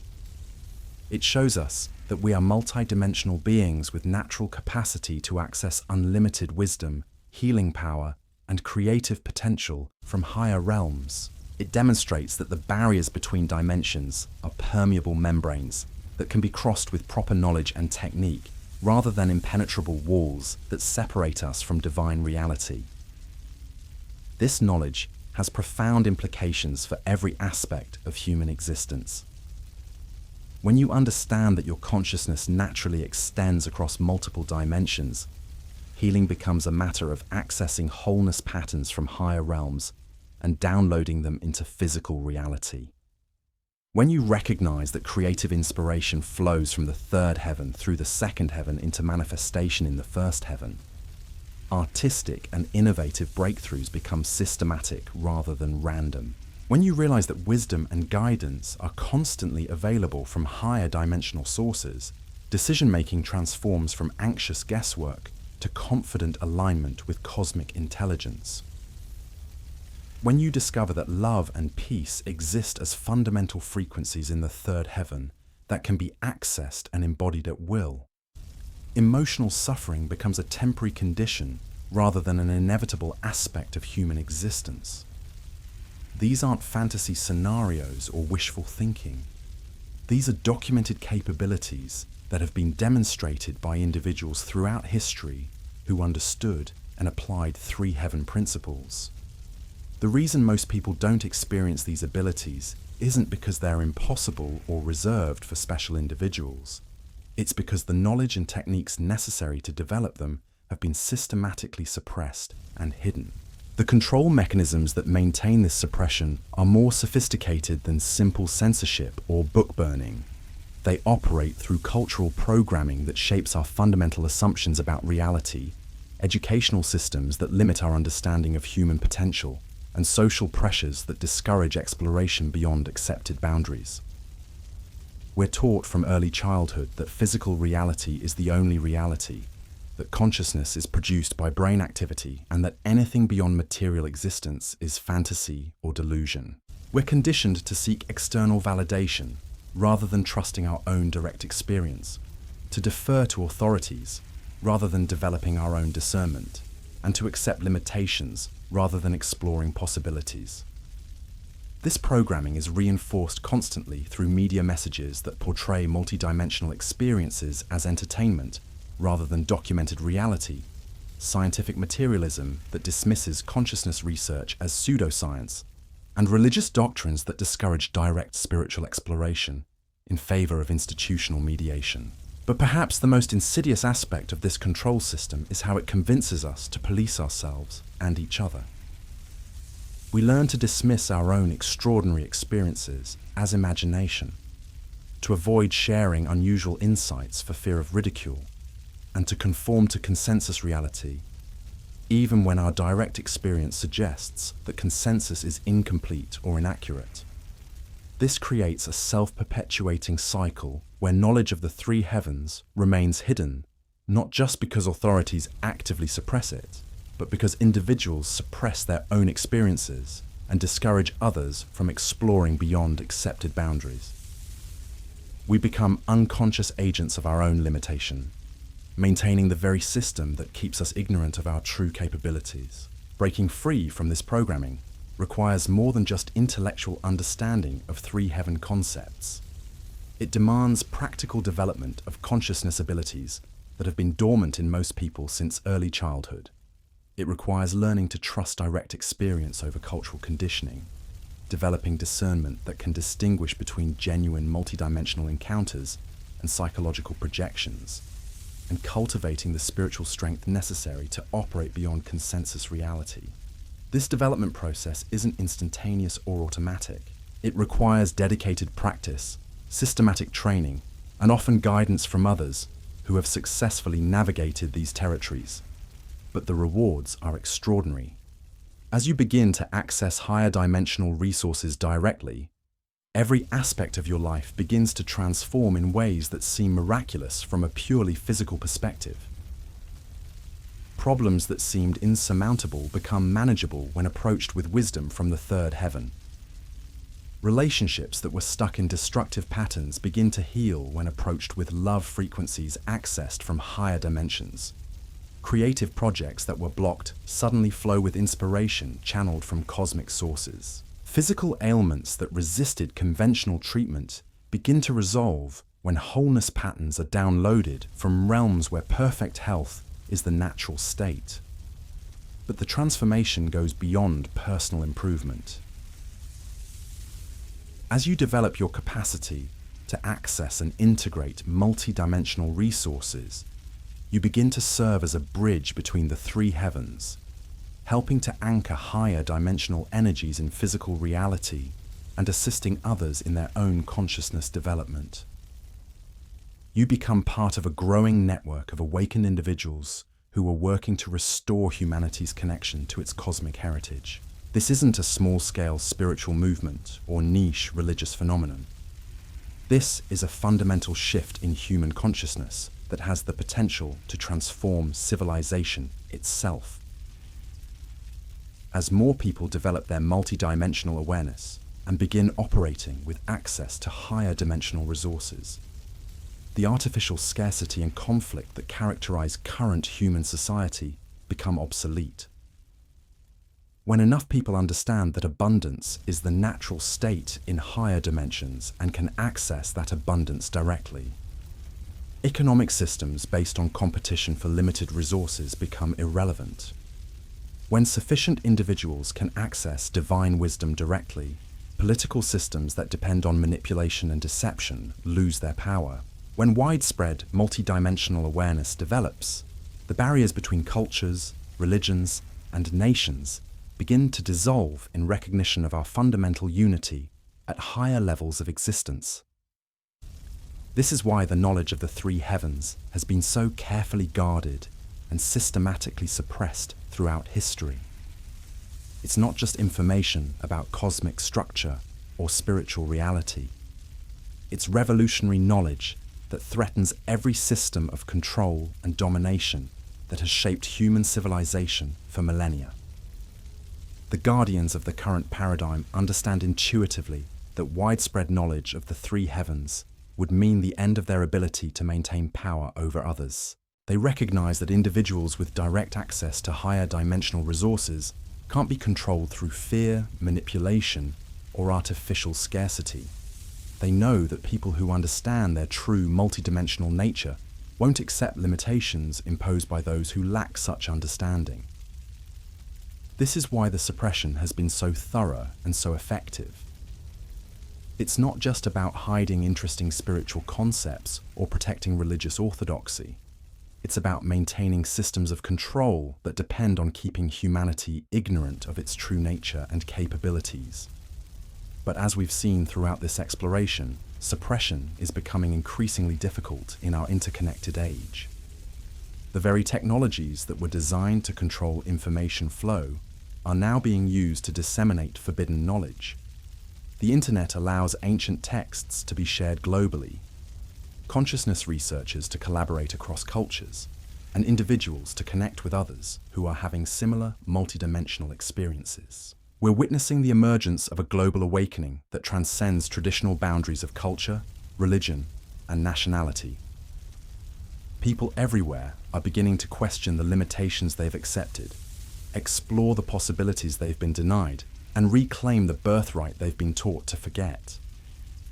It shows us that we are multidimensional beings with natural capacity to access unlimited wisdom, healing power, and creative potential from higher realms. It demonstrates that the barriers between dimensions are permeable membranes that can be crossed with proper knowledge and technique, rather than impenetrable walls that separate us from divine reality. This knowledge has profound implications for every aspect of human existence. When you understand that your consciousness naturally extends across multiple dimensions, healing becomes a matter of accessing wholeness patterns from higher realms and downloading them into physical reality. When you recognize that creative inspiration flows from the third heaven through the second heaven into manifestation in the first heaven, artistic and innovative breakthroughs become systematic rather than random. When you realize that wisdom and guidance are constantly available from higher dimensional sources, decision-making transforms from anxious guesswork to confident alignment with cosmic intelligence. When you discover that love and peace exist as fundamental frequencies in the third heaven that can be accessed and embodied at will, emotional suffering becomes a temporary condition rather than an inevitable aspect of human existence. These aren't fantasy scenarios or wishful thinking. These are documented capabilities that have been demonstrated by individuals throughout history who understood and applied three heaven principles. The reason most people don't experience these abilities isn't because they're impossible or reserved for special individuals. It's because the knowledge and techniques necessary to develop them have been systematically suppressed and hidden. The control mechanisms that maintain this suppression are more sophisticated than simple censorship or book burning. They operate through cultural programming that shapes our fundamental assumptions about reality, educational systems that limit our understanding of human potential, and social pressures that discourage exploration beyond accepted boundaries. We're taught from early childhood that physical reality is the only reality, that consciousness is produced by brain activity, and that anything beyond material existence is fantasy or delusion. We're conditioned to seek external validation rather than trusting our own direct experience, to defer to authorities rather than developing our own discernment, and to accept limitations rather than exploring possibilities. This programming is reinforced constantly through media messages that portray multidimensional experiences as entertainment rather than documented reality, scientific materialism that dismisses consciousness research as pseudoscience, and religious doctrines that discourage direct spiritual exploration in favor of institutional mediation. But perhaps the most insidious aspect of this control system is how it convinces us to police ourselves and each other. We learn to dismiss our own extraordinary experiences as imagination, to avoid sharing unusual insights for fear of ridicule, and to conform to consensus reality even when our direct experience suggests that consensus is incomplete or inaccurate. This creates a self-perpetuating cycle where knowledge of the three heavens remains hidden, not just because authorities actively suppress it, but because individuals suppress their own experiences and discourage others from exploring beyond accepted boundaries. We become unconscious agents of our own limitation, maintaining the very system that keeps us ignorant of our true capabilities. Breaking free from this programming requires more than just intellectual understanding of three heaven concepts. It demands practical development of consciousness abilities that have been dormant in most people since early childhood. It requires learning to trust direct experience over cultural conditioning, developing discernment that can distinguish between genuine multidimensional encounters and psychological projections, and cultivating the spiritual strength necessary to operate beyond consensus reality. This development process isn't instantaneous or automatic. It requires dedicated practice, systematic training, and often guidance from others who have successfully navigated these territories. But the rewards are extraordinary. As you begin to access higher dimensional resources directly, every aspect of your life begins to transform in ways that seem miraculous from a purely physical perspective. Problems that seemed insurmountable become manageable when approached with wisdom from the third heaven. Relationships that were stuck in destructive patterns begin to heal when approached with love frequencies accessed from higher dimensions. Creative projects that were blocked suddenly flow with inspiration channeled from cosmic sources. Physical ailments that resisted conventional treatment begin to resolve when wholeness patterns are downloaded from realms where perfect health is the natural state. But the transformation goes beyond personal improvement. As you develop your capacity to access and integrate multidimensional resources, you begin to serve as a bridge between the three heavens, helping to anchor higher dimensional energies in physical reality and assisting others in their own consciousness development. You become part of a growing network of awakened individuals who are working to restore humanity's connection to its cosmic heritage. This isn't a small-scale spiritual movement or niche religious phenomenon. This is a fundamental shift in human consciousness that has the potential to transform civilization itself. As more people develop their multidimensional awareness and begin operating with access to higher dimensional resources, the artificial scarcity and conflict that characterize current human society become obsolete. When enough people understand that abundance is the natural state in higher dimensions and can access that abundance directly, economic systems based on competition for limited resources become irrelevant. When sufficient individuals can access divine wisdom directly, political systems that depend on manipulation and deception lose their power. When widespread multidimensional awareness develops, the barriers between cultures, religions, and nations begin to dissolve in recognition of our fundamental unity at higher levels of existence. This is why the knowledge of the three heavens has been so carefully guarded and systematically suppressed throughout history. It's not just information about cosmic structure or spiritual reality. It's revolutionary knowledge that threatens every system of control and domination that has shaped human civilization for millennia. The guardians of the current paradigm understand intuitively that widespread knowledge of the three heavens would mean the end of their ability to maintain power over others. They recognize that individuals with direct access to higher dimensional resources can't be controlled through fear, manipulation, or artificial scarcity. They know that people who understand their true multidimensional nature won't accept limitations imposed by those who lack such understanding. This is why the suppression has been so thorough and so effective. It's not just about hiding interesting spiritual concepts or protecting religious orthodoxy. It's about maintaining systems of control that depend on keeping humanity ignorant of its true nature and capabilities. But as we've seen throughout this exploration, suppression is becoming increasingly difficult in our interconnected age. The very technologies that were designed to control information flow are now being used to disseminate forbidden knowledge. The internet allows ancient texts to be shared globally, consciousness researchers to collaborate across cultures, and individuals to connect with others who are having similar multidimensional experiences. We're witnessing the emergence of a global awakening that transcends traditional boundaries of culture, religion, and nationality. People everywhere are beginning to question the limitations they've accepted, explore the possibilities they've been denied, and reclaim the birthright they've been taught to forget.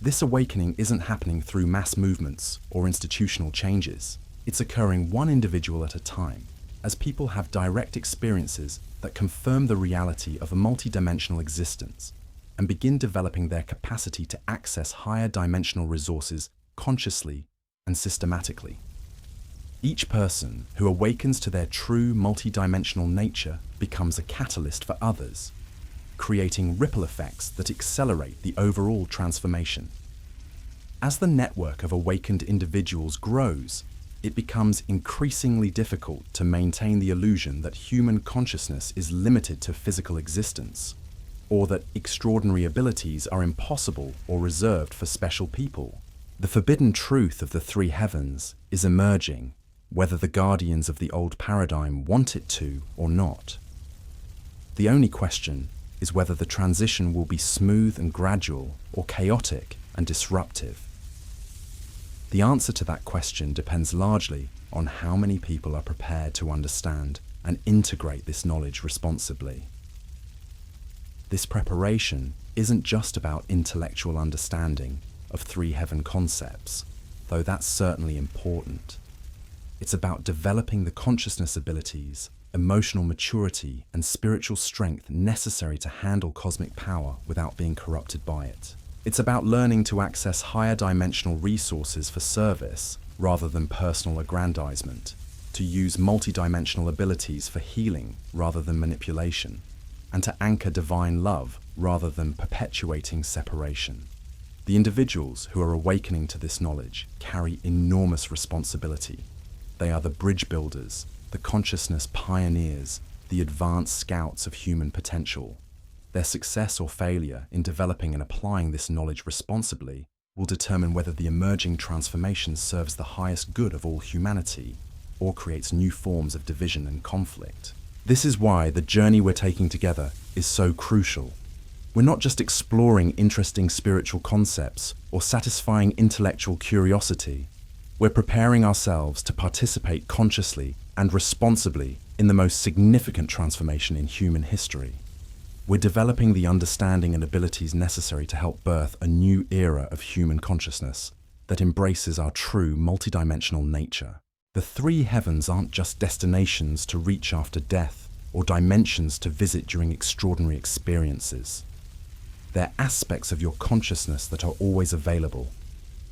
This awakening isn't happening through mass movements or institutional changes. It's occurring one individual at a time, as people have direct experiences that confirm the reality of a multidimensional existence and begin developing their capacity to access higher dimensional resources consciously and systematically. Each person who awakens to their true multidimensional nature becomes a catalyst for others, creating ripple effects that accelerate the overall transformation. As the network of awakened individuals grows, it becomes increasingly difficult to maintain the illusion that human consciousness is limited to physical existence, or that extraordinary abilities are impossible or reserved for special people. The forbidden truth of the three heavens is emerging, whether the guardians of the old paradigm want it to or not. The only question is whether the transition will be smooth and gradual or chaotic and disruptive. The answer to that question depends largely on how many people are prepared to understand and integrate this knowledge responsibly. This preparation isn't just about intellectual understanding of three heaven concepts, though that's certainly important. It's about developing the consciousness abilities, emotional maturity, and spiritual strength necessary to handle cosmic power without being corrupted by it. It's about learning to access higher dimensional resources for service rather than personal aggrandizement, to use multidimensional abilities for healing rather than manipulation, and to anchor divine love rather than perpetuating separation. The individuals who are awakening to this knowledge carry enormous responsibility. They are the bridge builders, the consciousness pioneers, the advanced scouts of human potential. Their success or failure in developing and applying this knowledge responsibly will determine whether the emerging transformation serves the highest good of all humanity or creates new forms of division and conflict. This is why the journey we're taking together is so crucial. We're not just exploring interesting spiritual concepts or satisfying intellectual curiosity. We're preparing ourselves to participate consciously and responsibly in the most significant transformation in human history. We're developing the understanding and abilities necessary to help birth a new era of human consciousness that embraces our true multidimensional nature. The three heavens aren't just destinations to reach after death or dimensions to visit during extraordinary experiences. They're aspects of your consciousness that are always available,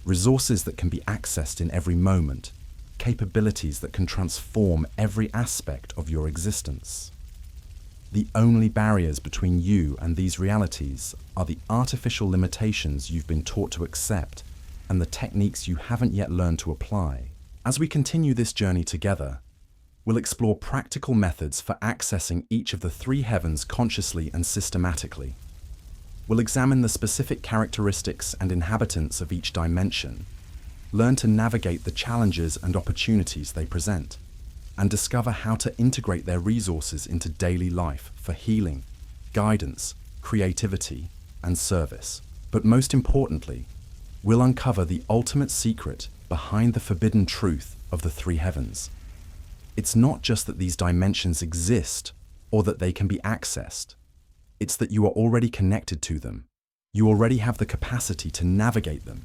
resources that can be accessed in every moment, capabilities that can transform every aspect of your existence. The only barriers between you and these realities are the artificial limitations you've been taught to accept and the techniques you haven't yet learned to apply. As we continue this journey together, we'll explore practical methods for accessing each of the three heavens consciously and systematically. We'll examine the specific characteristics and inhabitants of each dimension, learn to navigate the challenges and opportunities they present, and discover how to integrate their resources into daily life for healing, guidance, creativity, and service. But most importantly, we'll uncover the ultimate secret behind the forbidden truth of the three heavens. It's not just that these dimensions exist or that they can be accessed. It's that you are already connected to them. You already have the capacity to navigate them,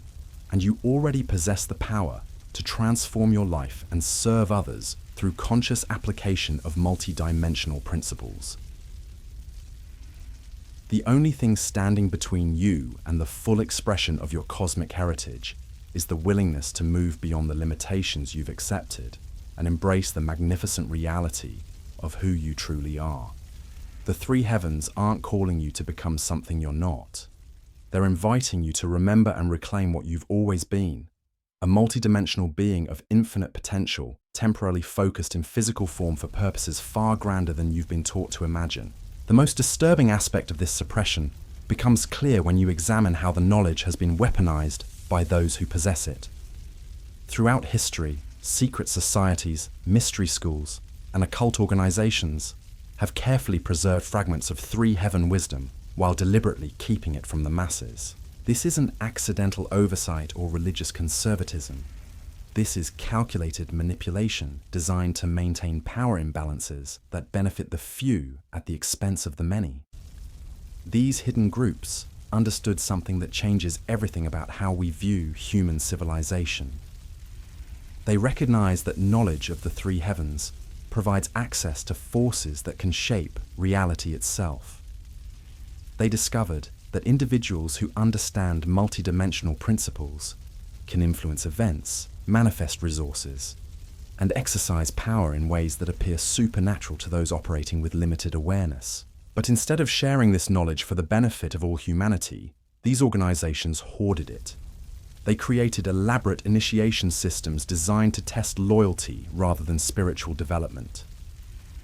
and you already possess the power to transform your life and serve others through conscious application of multidimensional principles. The only thing standing between you and the full expression of your cosmic heritage is the willingness to move beyond the limitations you've accepted and embrace the magnificent reality of who you truly are. The three heavens aren't calling you to become something you're not. They're inviting you to remember and reclaim what you've always been, a multidimensional being of infinite potential, temporarily focused in physical form for purposes far grander than you've been taught to imagine. The most disturbing aspect of this suppression becomes clear when you examine how the knowledge has been weaponized by those who possess it. Throughout history, secret societies, mystery schools, and occult organizations have carefully preserved fragments of three-heaven wisdom while deliberately keeping it from the masses. This isn't accidental oversight or religious conservatism. This is calculated manipulation designed to maintain power imbalances that benefit the few at the expense of the many. These hidden groups understood something that changes everything about how we view human civilization. They recognize that knowledge of the three heavens provides access to forces that can shape reality itself. They discovered that individuals who understand multidimensional principles can influence events, manifest resources, and exercise power in ways that appear supernatural to those operating with limited awareness. But instead of sharing this knowledge for the benefit of all humanity, these organizations hoarded it. They created elaborate initiation systems designed to test loyalty rather than spiritual development.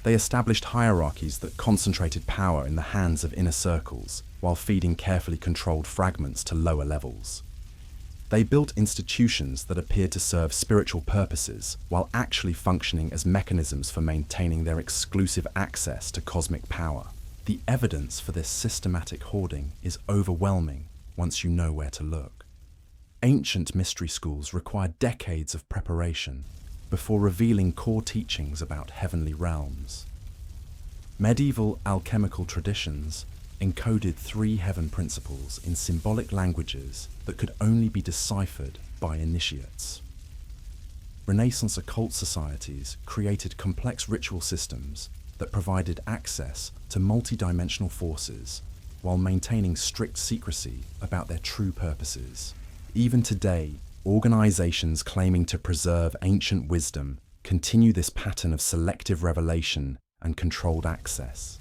They established hierarchies that concentrated power in the hands of inner circles, while feeding carefully controlled fragments to lower levels. They built institutions that appeared to serve spiritual purposes, while actually functioning as mechanisms for maintaining their exclusive access to cosmic power. The evidence for this systematic hoarding is overwhelming once you know where to look. Ancient mystery schools required decades of preparation before revealing core teachings about heavenly realms. Medieval alchemical traditions encoded three heaven principles in symbolic languages that could only be deciphered by initiates. Renaissance occult societies created complex ritual systems that provided access to multidimensional forces while maintaining strict secrecy about their true purposes. Even today, organizations claiming to preserve ancient wisdom continue this pattern of selective revelation and controlled access.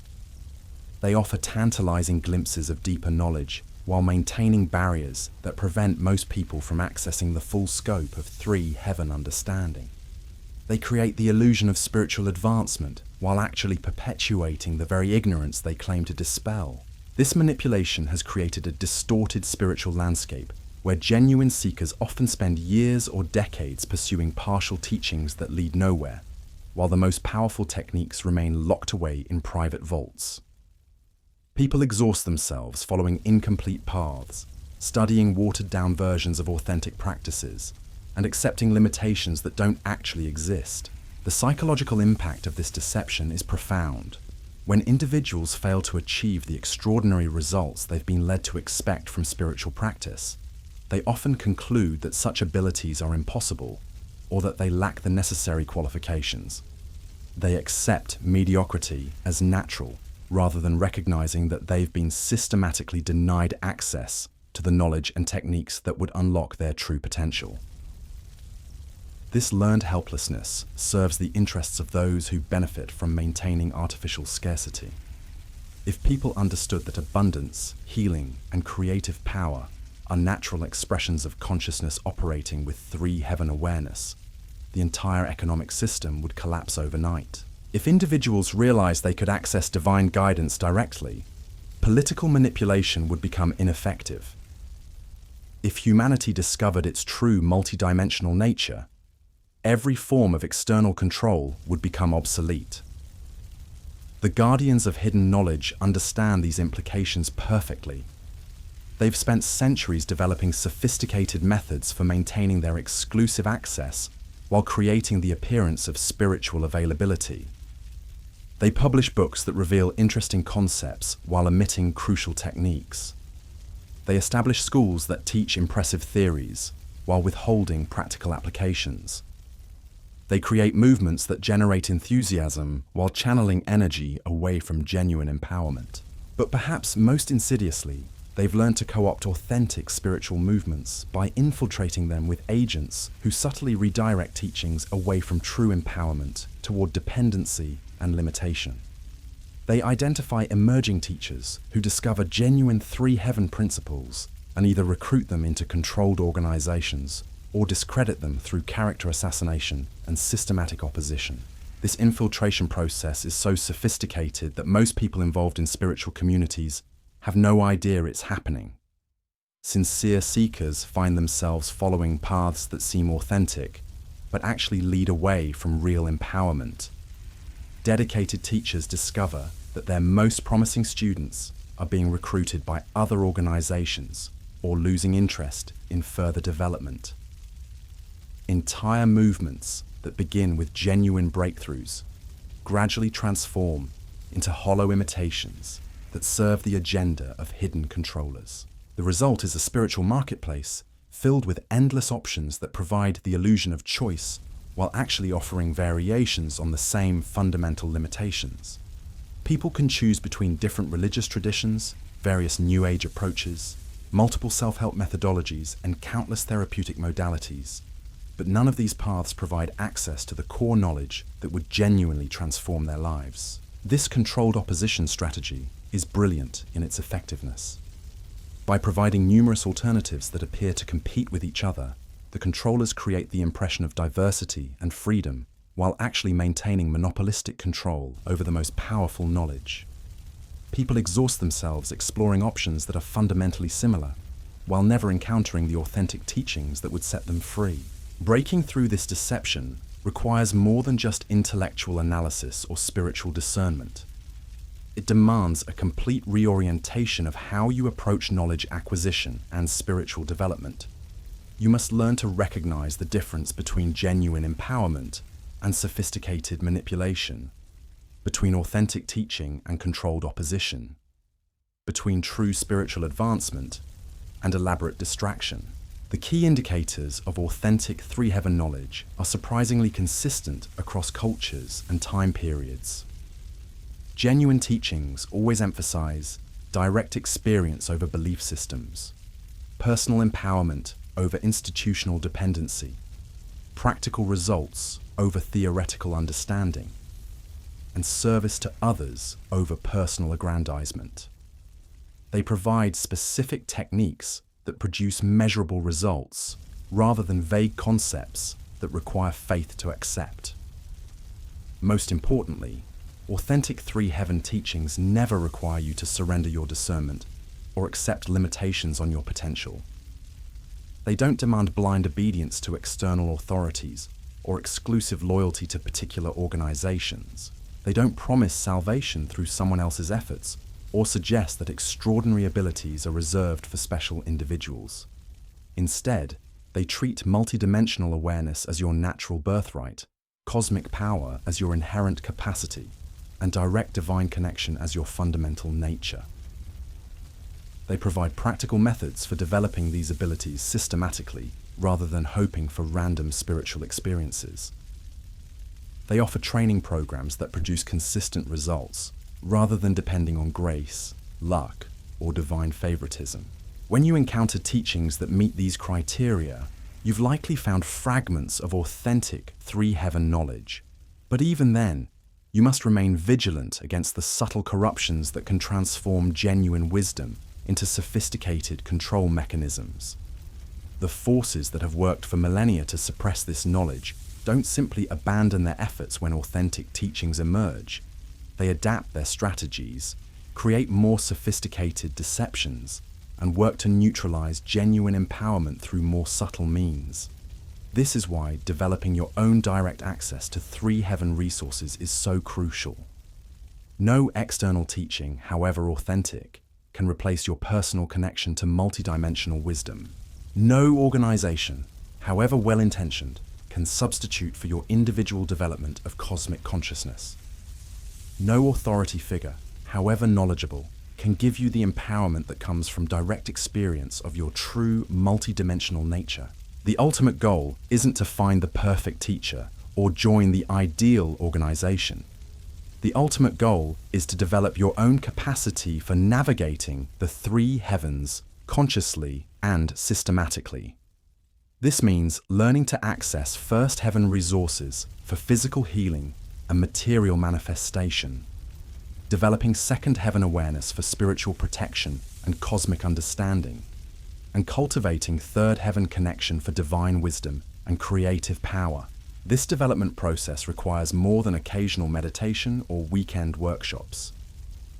They offer tantalizing glimpses of deeper knowledge while maintaining barriers that prevent most people from accessing the full scope of three heaven understanding. They create the illusion of spiritual advancement while actually perpetuating the very ignorance they claim to dispel. This manipulation has created a distorted spiritual landscape where genuine seekers often spend years or decades pursuing partial teachings that lead nowhere, while the most powerful techniques remain locked away in private vaults. People exhaust themselves following incomplete paths, studying watered-down versions of authentic practices, and accepting limitations that don't actually exist. The psychological impact of this deception is profound. When individuals fail to achieve the extraordinary results they've been led to expect from spiritual practice, they often conclude that such abilities are impossible or that they lack the necessary qualifications. They accept mediocrity as natural rather than recognizing that they've been systematically denied access to the knowledge and techniques that would unlock their true potential. This learned helplessness serves the interests of those who benefit from maintaining artificial scarcity. If people understood that abundance, healing, and creative power are natural expressions of consciousness operating with three heaven awareness, the entire economic system would collapse overnight. If individuals realized they could access divine guidance directly, political manipulation would become ineffective. If humanity discovered its true multidimensional nature, every form of external control would become obsolete. The guardians of hidden knowledge understand these implications perfectly. They've spent centuries developing sophisticated methods for maintaining their exclusive access while creating the appearance of spiritual availability. They publish books that reveal interesting concepts while omitting crucial techniques. They establish schools that teach impressive theories while withholding practical applications. They create movements that generate enthusiasm while channeling energy away from genuine empowerment. But perhaps most insidiously, they've learned to co-opt authentic spiritual movements by infiltrating them with agents who subtly redirect teachings away from true empowerment toward dependency and limitation. They identify emerging teachers who discover genuine three heaven principles and either recruit them into controlled organizations or discredit them through character assassination and systematic opposition. This infiltration process is so sophisticated that most people involved in spiritual communities have no idea it's happening. Sincere seekers find themselves following paths that seem authentic, but actually lead away from real empowerment. Dedicated teachers discover that their most promising students are being recruited by other organizations or losing interest in further development. Entire movements that begin with genuine breakthroughs gradually transform into hollow imitations that serve the agenda of hidden controllers. The result is a spiritual marketplace filled with endless options that provide the illusion of choice while actually offering variations on the same fundamental limitations. People can choose between different religious traditions, various New Age approaches, multiple self-help methodologies, and countless therapeutic modalities, but none of these paths provide access to the core knowledge that would genuinely transform their lives. This controlled opposition strategy is brilliant in its effectiveness. By providing numerous alternatives that appear to compete with each other, the controllers create the impression of diversity and freedom while actually maintaining monopolistic control over the most powerful knowledge. People exhaust themselves exploring options that are fundamentally similar, while never encountering the authentic teachings that would set them free. Breaking through this deception requires more than just intellectual analysis or spiritual discernment. It demands a complete reorientation of how you approach knowledge acquisition and spiritual development. You must learn to recognize the difference between genuine empowerment and sophisticated manipulation, between authentic teaching and controlled opposition, between true spiritual advancement and elaborate distraction. The key indicators of authentic three-heaven knowledge are surprisingly consistent across cultures and time periods. Genuine teachings always emphasize direct experience over belief systems, personal empowerment over institutional dependency, practical results over theoretical understanding, and service to others over personal aggrandizement. They provide specific techniques that produce measurable results rather than vague concepts that require faith to accept. Most importantly, authentic three-heaven teachings never require you to surrender your discernment or accept limitations on your potential. They don't demand blind obedience to external authorities or exclusive loyalty to particular organizations. They don't promise salvation through someone else's efforts or suggest that extraordinary abilities are reserved for special individuals. Instead, they treat multidimensional awareness as your natural birthright, cosmic power as your inherent capacity, and direct divine connection as your fundamental nature. They provide practical methods for developing these abilities systematically rather than hoping for random spiritual experiences. They offer training programs that produce consistent results rather than depending on grace, luck, or divine favoritism. When you encounter teachings that meet these criteria, you've likely found fragments of authentic three-heaven knowledge. But even then, you must remain vigilant against the subtle corruptions that can transform genuine wisdom into sophisticated control mechanisms. The forces that have worked for millennia to suppress this knowledge don't simply abandon their efforts when authentic teachings emerge. They adapt their strategies, create more sophisticated deceptions, and work to neutralize genuine empowerment through more subtle means. This is why developing your own direct access to three-heaven resources is so crucial. No external teaching, however authentic, can replace your personal connection to multidimensional wisdom. No organization, however well-intentioned, can substitute for your individual development of cosmic consciousness. No authority figure, however knowledgeable, can give you the empowerment that comes from direct experience of your true multidimensional nature. The ultimate goal isn't to find the perfect teacher or join the ideal organization. The ultimate goal is to develop your own capacity for navigating the three heavens consciously and systematically. This means learning to access first heaven resources for physical healing and material manifestation, developing second heaven awareness for spiritual protection and cosmic understanding, and cultivating third heaven connection for divine wisdom and creative power. This development process requires more than occasional meditation or weekend workshops.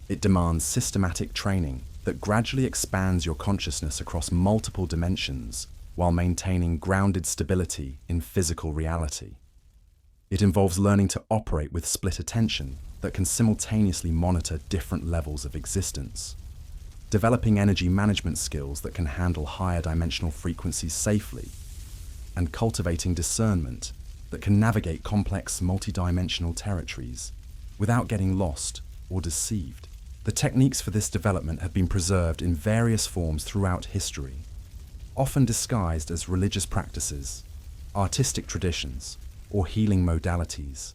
It demands systematic training that gradually expands your consciousness across multiple dimensions while maintaining grounded stability in physical reality. It involves learning to operate with split attention that can simultaneously monitor different levels of existence, developing energy management skills that can handle higher dimensional frequencies safely, and cultivating discernment that can navigate complex multidimensional territories without getting lost or deceived. The techniques for this development have been preserved in various forms throughout history, often disguised as religious practices, artistic traditions, or healing modalities.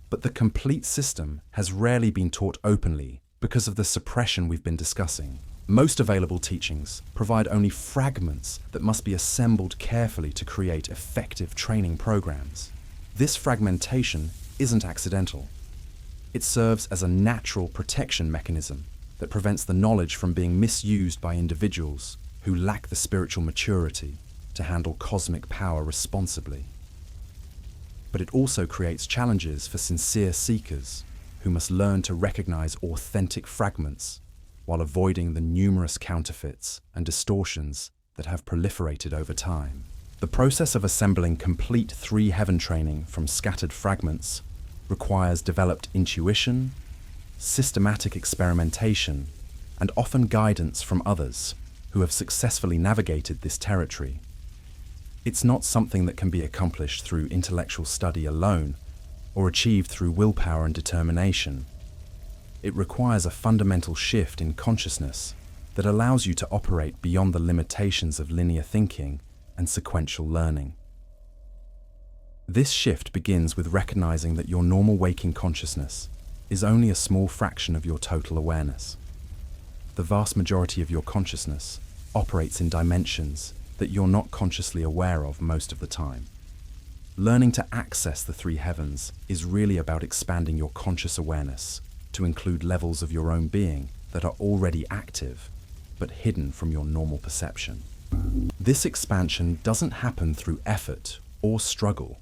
But the complete system has rarely been taught openly because of the suppression we've been discussing. Most available teachings provide only fragments that must be assembled carefully to create effective training programs. This fragmentation isn't accidental. It serves as a natural protection mechanism that prevents the knowledge from being misused by individuals who lack the spiritual maturity to handle cosmic power responsibly. But it also creates challenges for sincere seekers who must learn to recognize authentic fragments while avoiding the numerous counterfeits and distortions that have proliferated over time. The process of assembling complete three heaven training from scattered fragments requires developed intuition, systematic experimentation, and often guidance from others who have successfully navigated this territory. It's not something that can be accomplished through intellectual study alone or achieved through willpower and determination. It requires a fundamental shift in consciousness that allows you to operate beyond the limitations of linear thinking and sequential learning. This shift begins with recognizing that your normal waking consciousness is only a small fraction of your total awareness. The vast majority of your consciousness operates in dimensions that you're not consciously aware of most of the time. Learning to access the three heavens is really about expanding your conscious awareness to include levels of your own being that are already active, but hidden from your normal perception. This expansion doesn't happen through effort or struggle.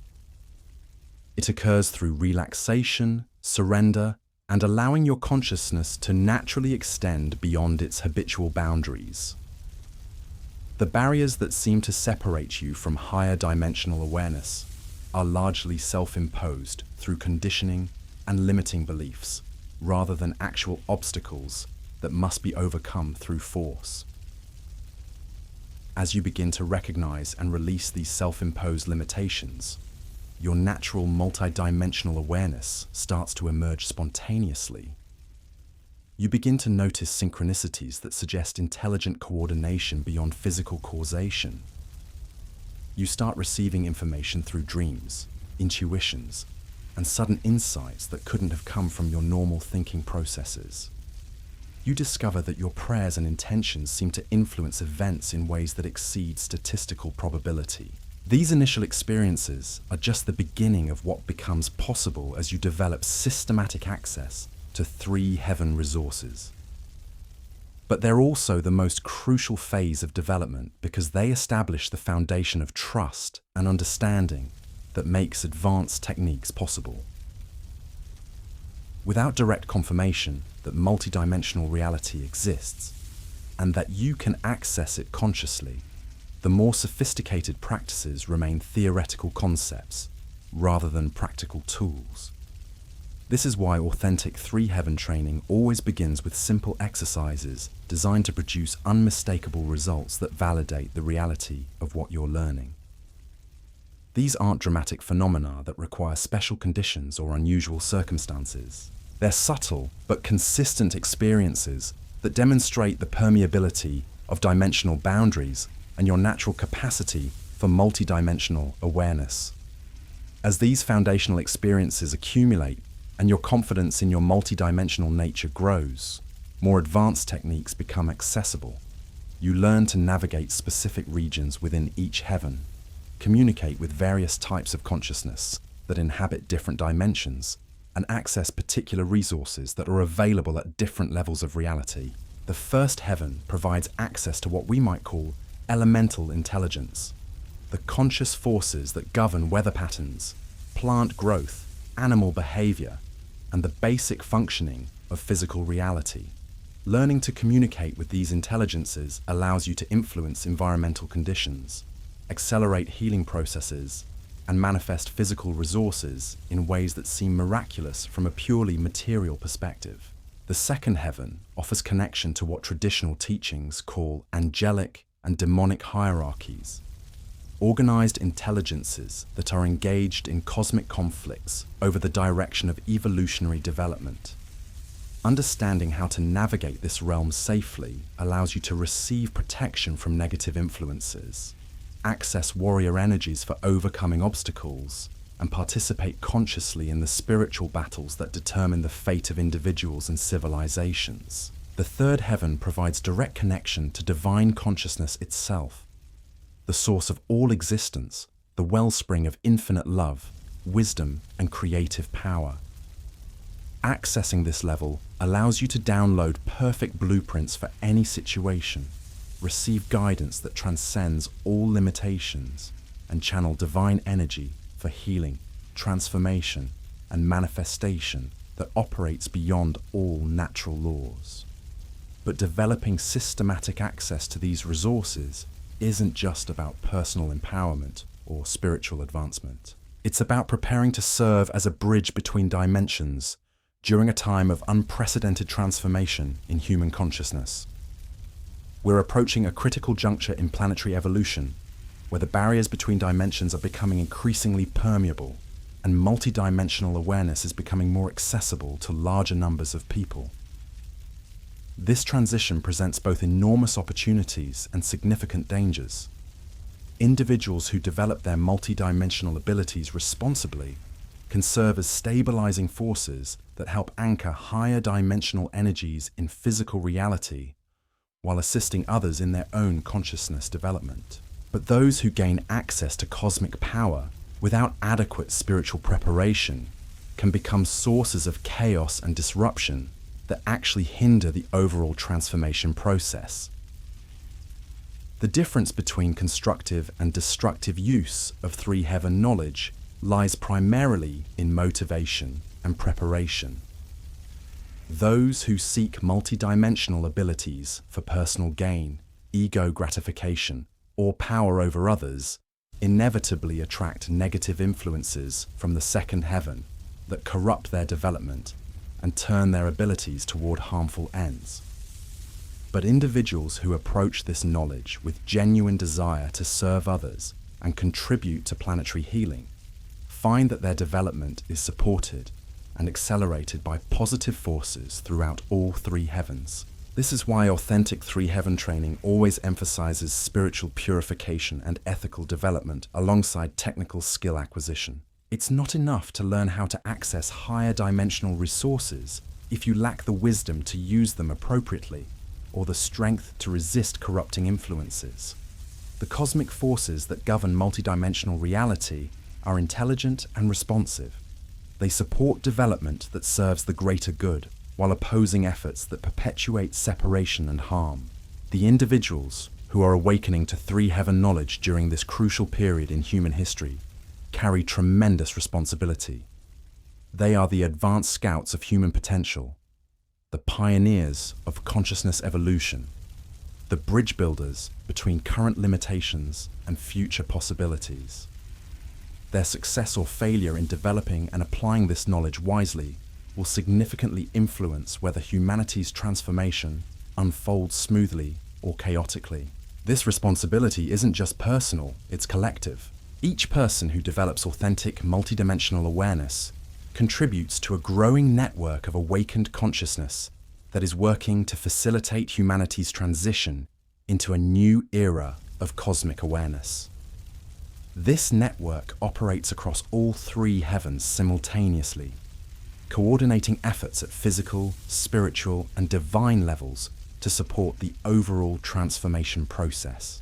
It occurs through relaxation, surrender, and allowing your consciousness to naturally extend beyond its habitual boundaries. The barriers that seem to separate you from higher dimensional awareness are largely self-imposed through conditioning and limiting beliefs, rather than actual obstacles that must be overcome through force. As you begin to recognize and release these self-imposed limitations, your natural multidimensional awareness starts to emerge spontaneously. You begin to notice synchronicities that suggest intelligent coordination beyond physical causation. You start receiving information through dreams, intuitions, and sudden insights that couldn't have come from your normal thinking processes. You discover that your prayers and intentions seem to influence events in ways that exceed statistical probability. These initial experiences are just the beginning of what becomes possible as you develop systematic access to three heaven resources. But they're also the most crucial phase of development because they establish the foundation of trust and understanding that makes advanced techniques possible. Without direct confirmation that multidimensional reality exists and that you can access it consciously, the more sophisticated practices remain theoretical concepts rather than practical tools. This is why authentic three heaven training always begins with simple exercises designed to produce unmistakable results that validate the reality of what you're learning. These aren't dramatic phenomena that require special conditions or unusual circumstances. They're subtle but consistent experiences that demonstrate the permeability of dimensional boundaries and your natural capacity for multidimensional awareness. As these foundational experiences accumulate and your confidence in your multidimensional nature grows, more advanced techniques become accessible. You learn to navigate specific regions within each heaven, communicate with various types of consciousness that inhabit different dimensions, and access particular resources that are available at different levels of reality. The first heaven provides access to what we might call elemental intelligence, the conscious forces that govern weather patterns, plant growth, animal behavior, and the basic functioning of physical reality. Learning to communicate with these intelligences allows you to influence environmental conditions, accelerate healing processes, and manifest physical resources in ways that seem miraculous from a purely material perspective. The second heaven offers connection to what traditional teachings call angelic and demonic hierarchies, organized intelligences that are engaged in cosmic conflicts over the direction of evolutionary development. Understanding how to navigate this realm safely allows you to receive protection from negative influences, access warrior energies for overcoming obstacles, and participate consciously in the spiritual battles that determine the fate of individuals and civilizations. The third heaven provides direct connection to divine consciousness itself, the source of all existence, the wellspring of infinite love, wisdom, and creative power. Accessing this level allows you to download perfect blueprints for any situation, receive guidance that transcends all limitations, and channel divine energy for healing, transformation, and manifestation that operates beyond all natural laws. But developing systematic access to these resources isn't just about personal empowerment or spiritual advancement. It's about preparing to serve as a bridge between dimensions during a time of unprecedented transformation in human consciousness. We're approaching a critical juncture in planetary evolution, where the barriers between dimensions are becoming increasingly permeable, and multidimensional awareness is becoming more accessible to larger numbers of people. This transition presents both enormous opportunities and significant dangers. Individuals who develop their multidimensional abilities responsibly can serve as stabilizing forces that help anchor higher dimensional energies in physical reality while assisting others in their own consciousness development. But those who gain access to cosmic power without adequate spiritual preparation can become sources of chaos and disruption that actually hinder the overall transformation process. The difference between constructive and destructive use of three heaven knowledge lies primarily in motivation and preparation. Those who seek multidimensional abilities for personal gain, ego gratification, or power over others inevitably attract negative influences from the second heaven that corrupt their development and turn their abilities toward harmful ends. But individuals who approach this knowledge with genuine desire to serve others and contribute to planetary healing find that their development is supported and accelerated by positive forces throughout all three heavens. This is why authentic three heaven training always emphasizes spiritual purification and ethical development alongside technical skill acquisition. It's not enough to learn how to access higher dimensional resources if you lack the wisdom to use them appropriately or the strength to resist corrupting influences. The cosmic forces that govern multidimensional reality are intelligent and responsive. They support development that serves the greater good, while opposing efforts that perpetuate separation and harm. The individuals who are awakening to three heaven knowledge during this crucial period in human history carry tremendous responsibility. They are the advanced scouts of human potential, the pioneers of consciousness evolution, the bridge builders between current limitations and future possibilities. Their success or failure in developing and applying this knowledge wisely will significantly influence whether humanity's transformation unfolds smoothly or chaotically. This responsibility isn't just personal, it's collective. Each person who develops authentic multidimensional awareness contributes to a growing network of awakened consciousness that is working to facilitate humanity's transition into a new era of cosmic awareness. This network operates across all three heavens simultaneously, coordinating efforts at physical, spiritual, and divine levels to support the overall transformation process.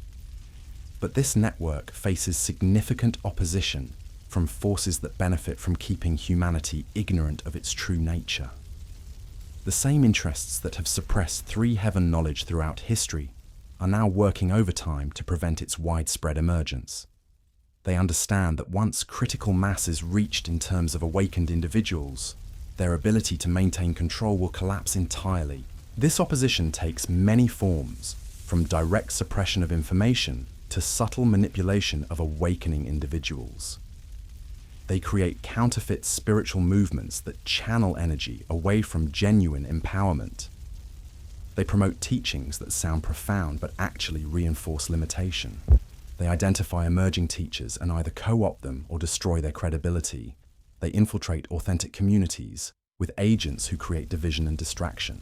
But this network faces significant opposition from forces that benefit from keeping humanity ignorant of its true nature. The same interests that have suppressed three heaven knowledge throughout history are now working overtime to prevent its widespread emergence. They understand that once critical mass is reached in terms of awakened individuals, their ability to maintain control will collapse entirely. This opposition takes many forms, from direct suppression of information to subtle manipulation of awakening individuals. They create counterfeit spiritual movements that channel energy away from genuine empowerment. They promote teachings that sound profound but actually reinforce limitation. They identify emerging teachers and either co-opt them or destroy their credibility. They infiltrate authentic communities with agents who create division and distraction.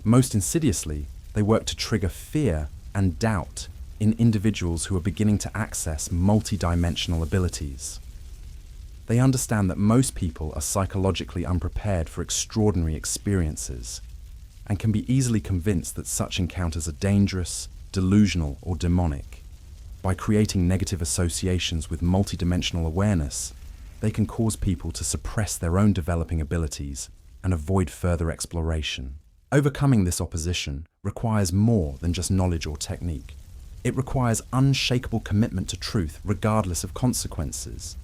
Most insidiously, they work to trigger fear and doubt in individuals who are beginning to access multi-dimensional abilities. They understand that most people are psychologically unprepared for extraordinary experiences and can be easily convinced that such encounters are dangerous, delusional, or demonic. By creating negative associations with multidimensional awareness, they can cause people to suppress their own developing abilities and avoid further exploration. Overcoming this opposition requires more than just knowledge or technique. It requires unshakable commitment to truth regardless of consequences,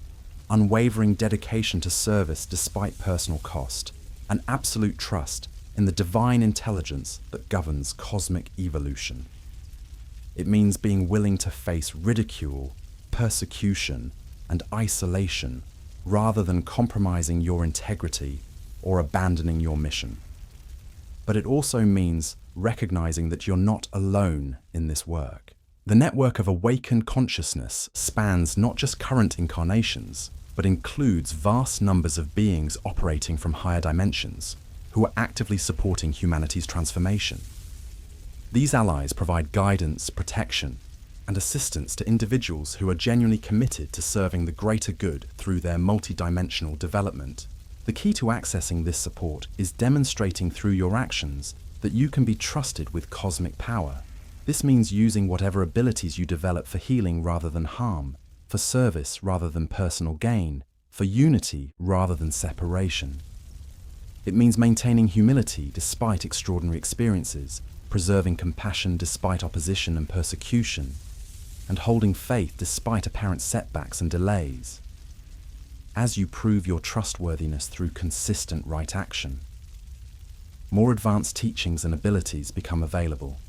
unwavering dedication to service despite personal cost, and absolute trust in the divine intelligence that governs cosmic evolution. It means being willing to face ridicule, persecution, and isolation rather than compromising your integrity or abandoning your mission. But it also means recognizing that you're not alone in this work. The network of awakened consciousness spans not just current incarnations, but includes vast numbers of beings operating from higher dimensions who are actively supporting humanity's transformation. These allies provide guidance, protection, and assistance to individuals who are genuinely committed to serving the greater good through their multidimensional development. The key to accessing this support is demonstrating through your actions that you can be trusted with cosmic power. This means using whatever abilities you develop for healing rather than harm, for service rather than personal gain, for unity rather than separation. It means maintaining humility despite extraordinary experiences, preserving compassion despite opposition and persecution, and holding faith despite apparent setbacks and delays. As you prove your trustworthiness through consistent right action, more advanced teachings and abilities become available.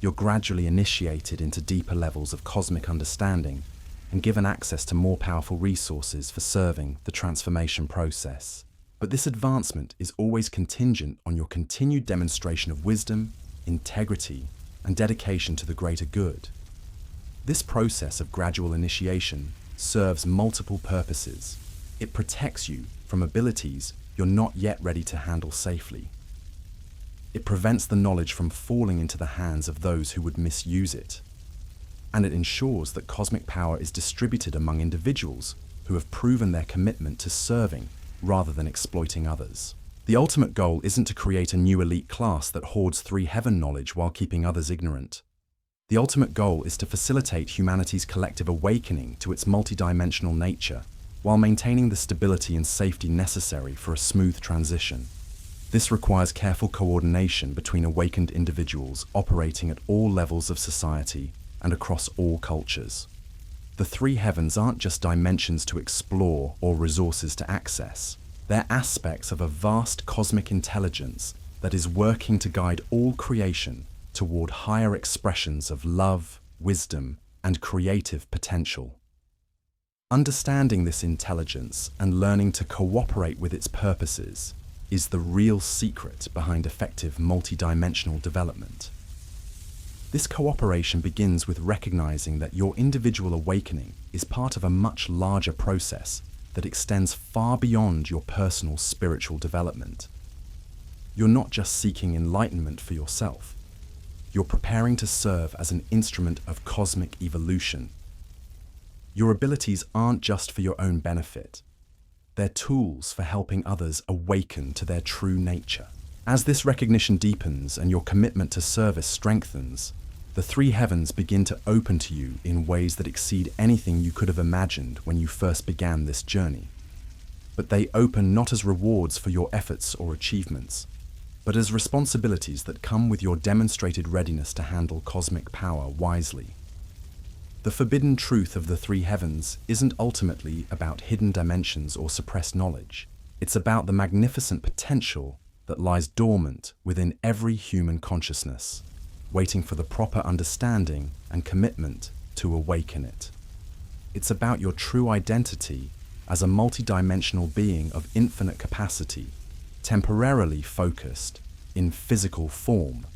You're gradually initiated into deeper levels of cosmic understanding and given access to more powerful resources for serving the transformation process. But this advancement is always contingent on your continued demonstration of wisdom, integrity, and dedication to the greater good. This process of gradual initiation serves multiple purposes. It protects you from abilities you're not yet ready to handle safely. It prevents the knowledge from falling into the hands of those who would misuse it. And it ensures that cosmic power is distributed among individuals who have proven their commitment to serving rather than exploiting others. The ultimate goal isn't to create a new elite class that hoards 3 heaven knowledge while keeping others ignorant. The ultimate goal is to facilitate humanity's collective awakening to its multidimensional nature while maintaining the stability and safety necessary for a smooth transition. This requires careful coordination between awakened individuals operating at all levels of society and across all cultures. The 3 heavens aren't just dimensions to explore or resources to access. They're aspects of a vast cosmic intelligence that is working to guide all creation toward higher expressions of love, wisdom, and creative potential. Understanding this intelligence and learning to cooperate with its purposes is the real secret behind effective multidimensional development. This cooperation begins with recognizing that your individual awakening is part of a much larger process that extends far beyond your personal spiritual development. You're not just seeking enlightenment for yourself. You're preparing to serve as an instrument of cosmic evolution. Your abilities aren't just for your own benefit. They're tools for helping others awaken to their true nature. As this recognition deepens and your commitment to service strengthens, the 3 heavens begin to open to you in ways that exceed anything you could have imagined when you first began this journey. But they open not as rewards for your efforts or achievements, but as responsibilities that come with your demonstrated readiness to handle cosmic power wisely. The forbidden truth of the three heavens isn't ultimately about hidden dimensions or suppressed knowledge. It's about the magnificent potential that lies dormant within every human consciousness, waiting for the proper understanding and commitment to awaken it. It's about your true identity as a multidimensional being of infinite capacity, temporarily focused in physical form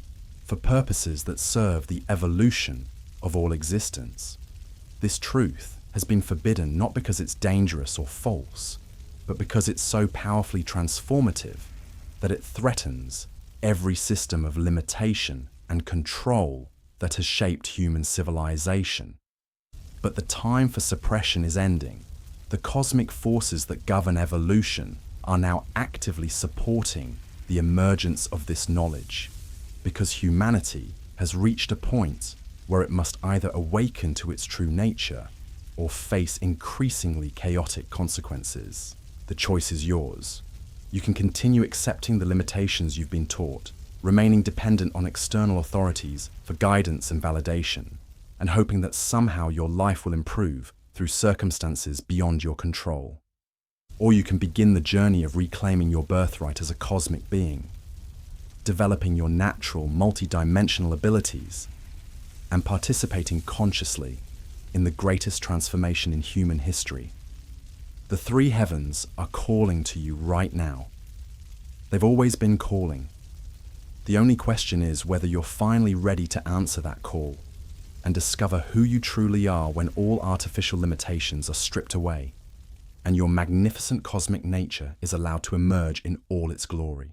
for purposes that serve the evolution of all existence. This truth has been forbidden not because it's dangerous or false, but because it's so powerfully transformative that it threatens every system of limitation and control that has shaped human civilization. But the time for suppression is ending. The cosmic forces that govern evolution are now actively supporting the emergence of this knowledge, because humanity has reached a point where it must either awaken to its true nature or face increasingly chaotic consequences. The choice is yours. You can continue accepting the limitations you've been taught, remaining dependent on external authorities for guidance and validation, and hoping that somehow your life will improve through circumstances beyond your control. Or you can begin the journey of reclaiming your birthright as a cosmic being, developing your natural, multidimensional abilities, and participating consciously in the greatest transformation in human history. The three heavens are calling to you right now. They've always been calling. The only question is whether you're finally ready to answer that call and discover who you truly are when all artificial limitations are stripped away and your magnificent cosmic nature is allowed to emerge in all its glory.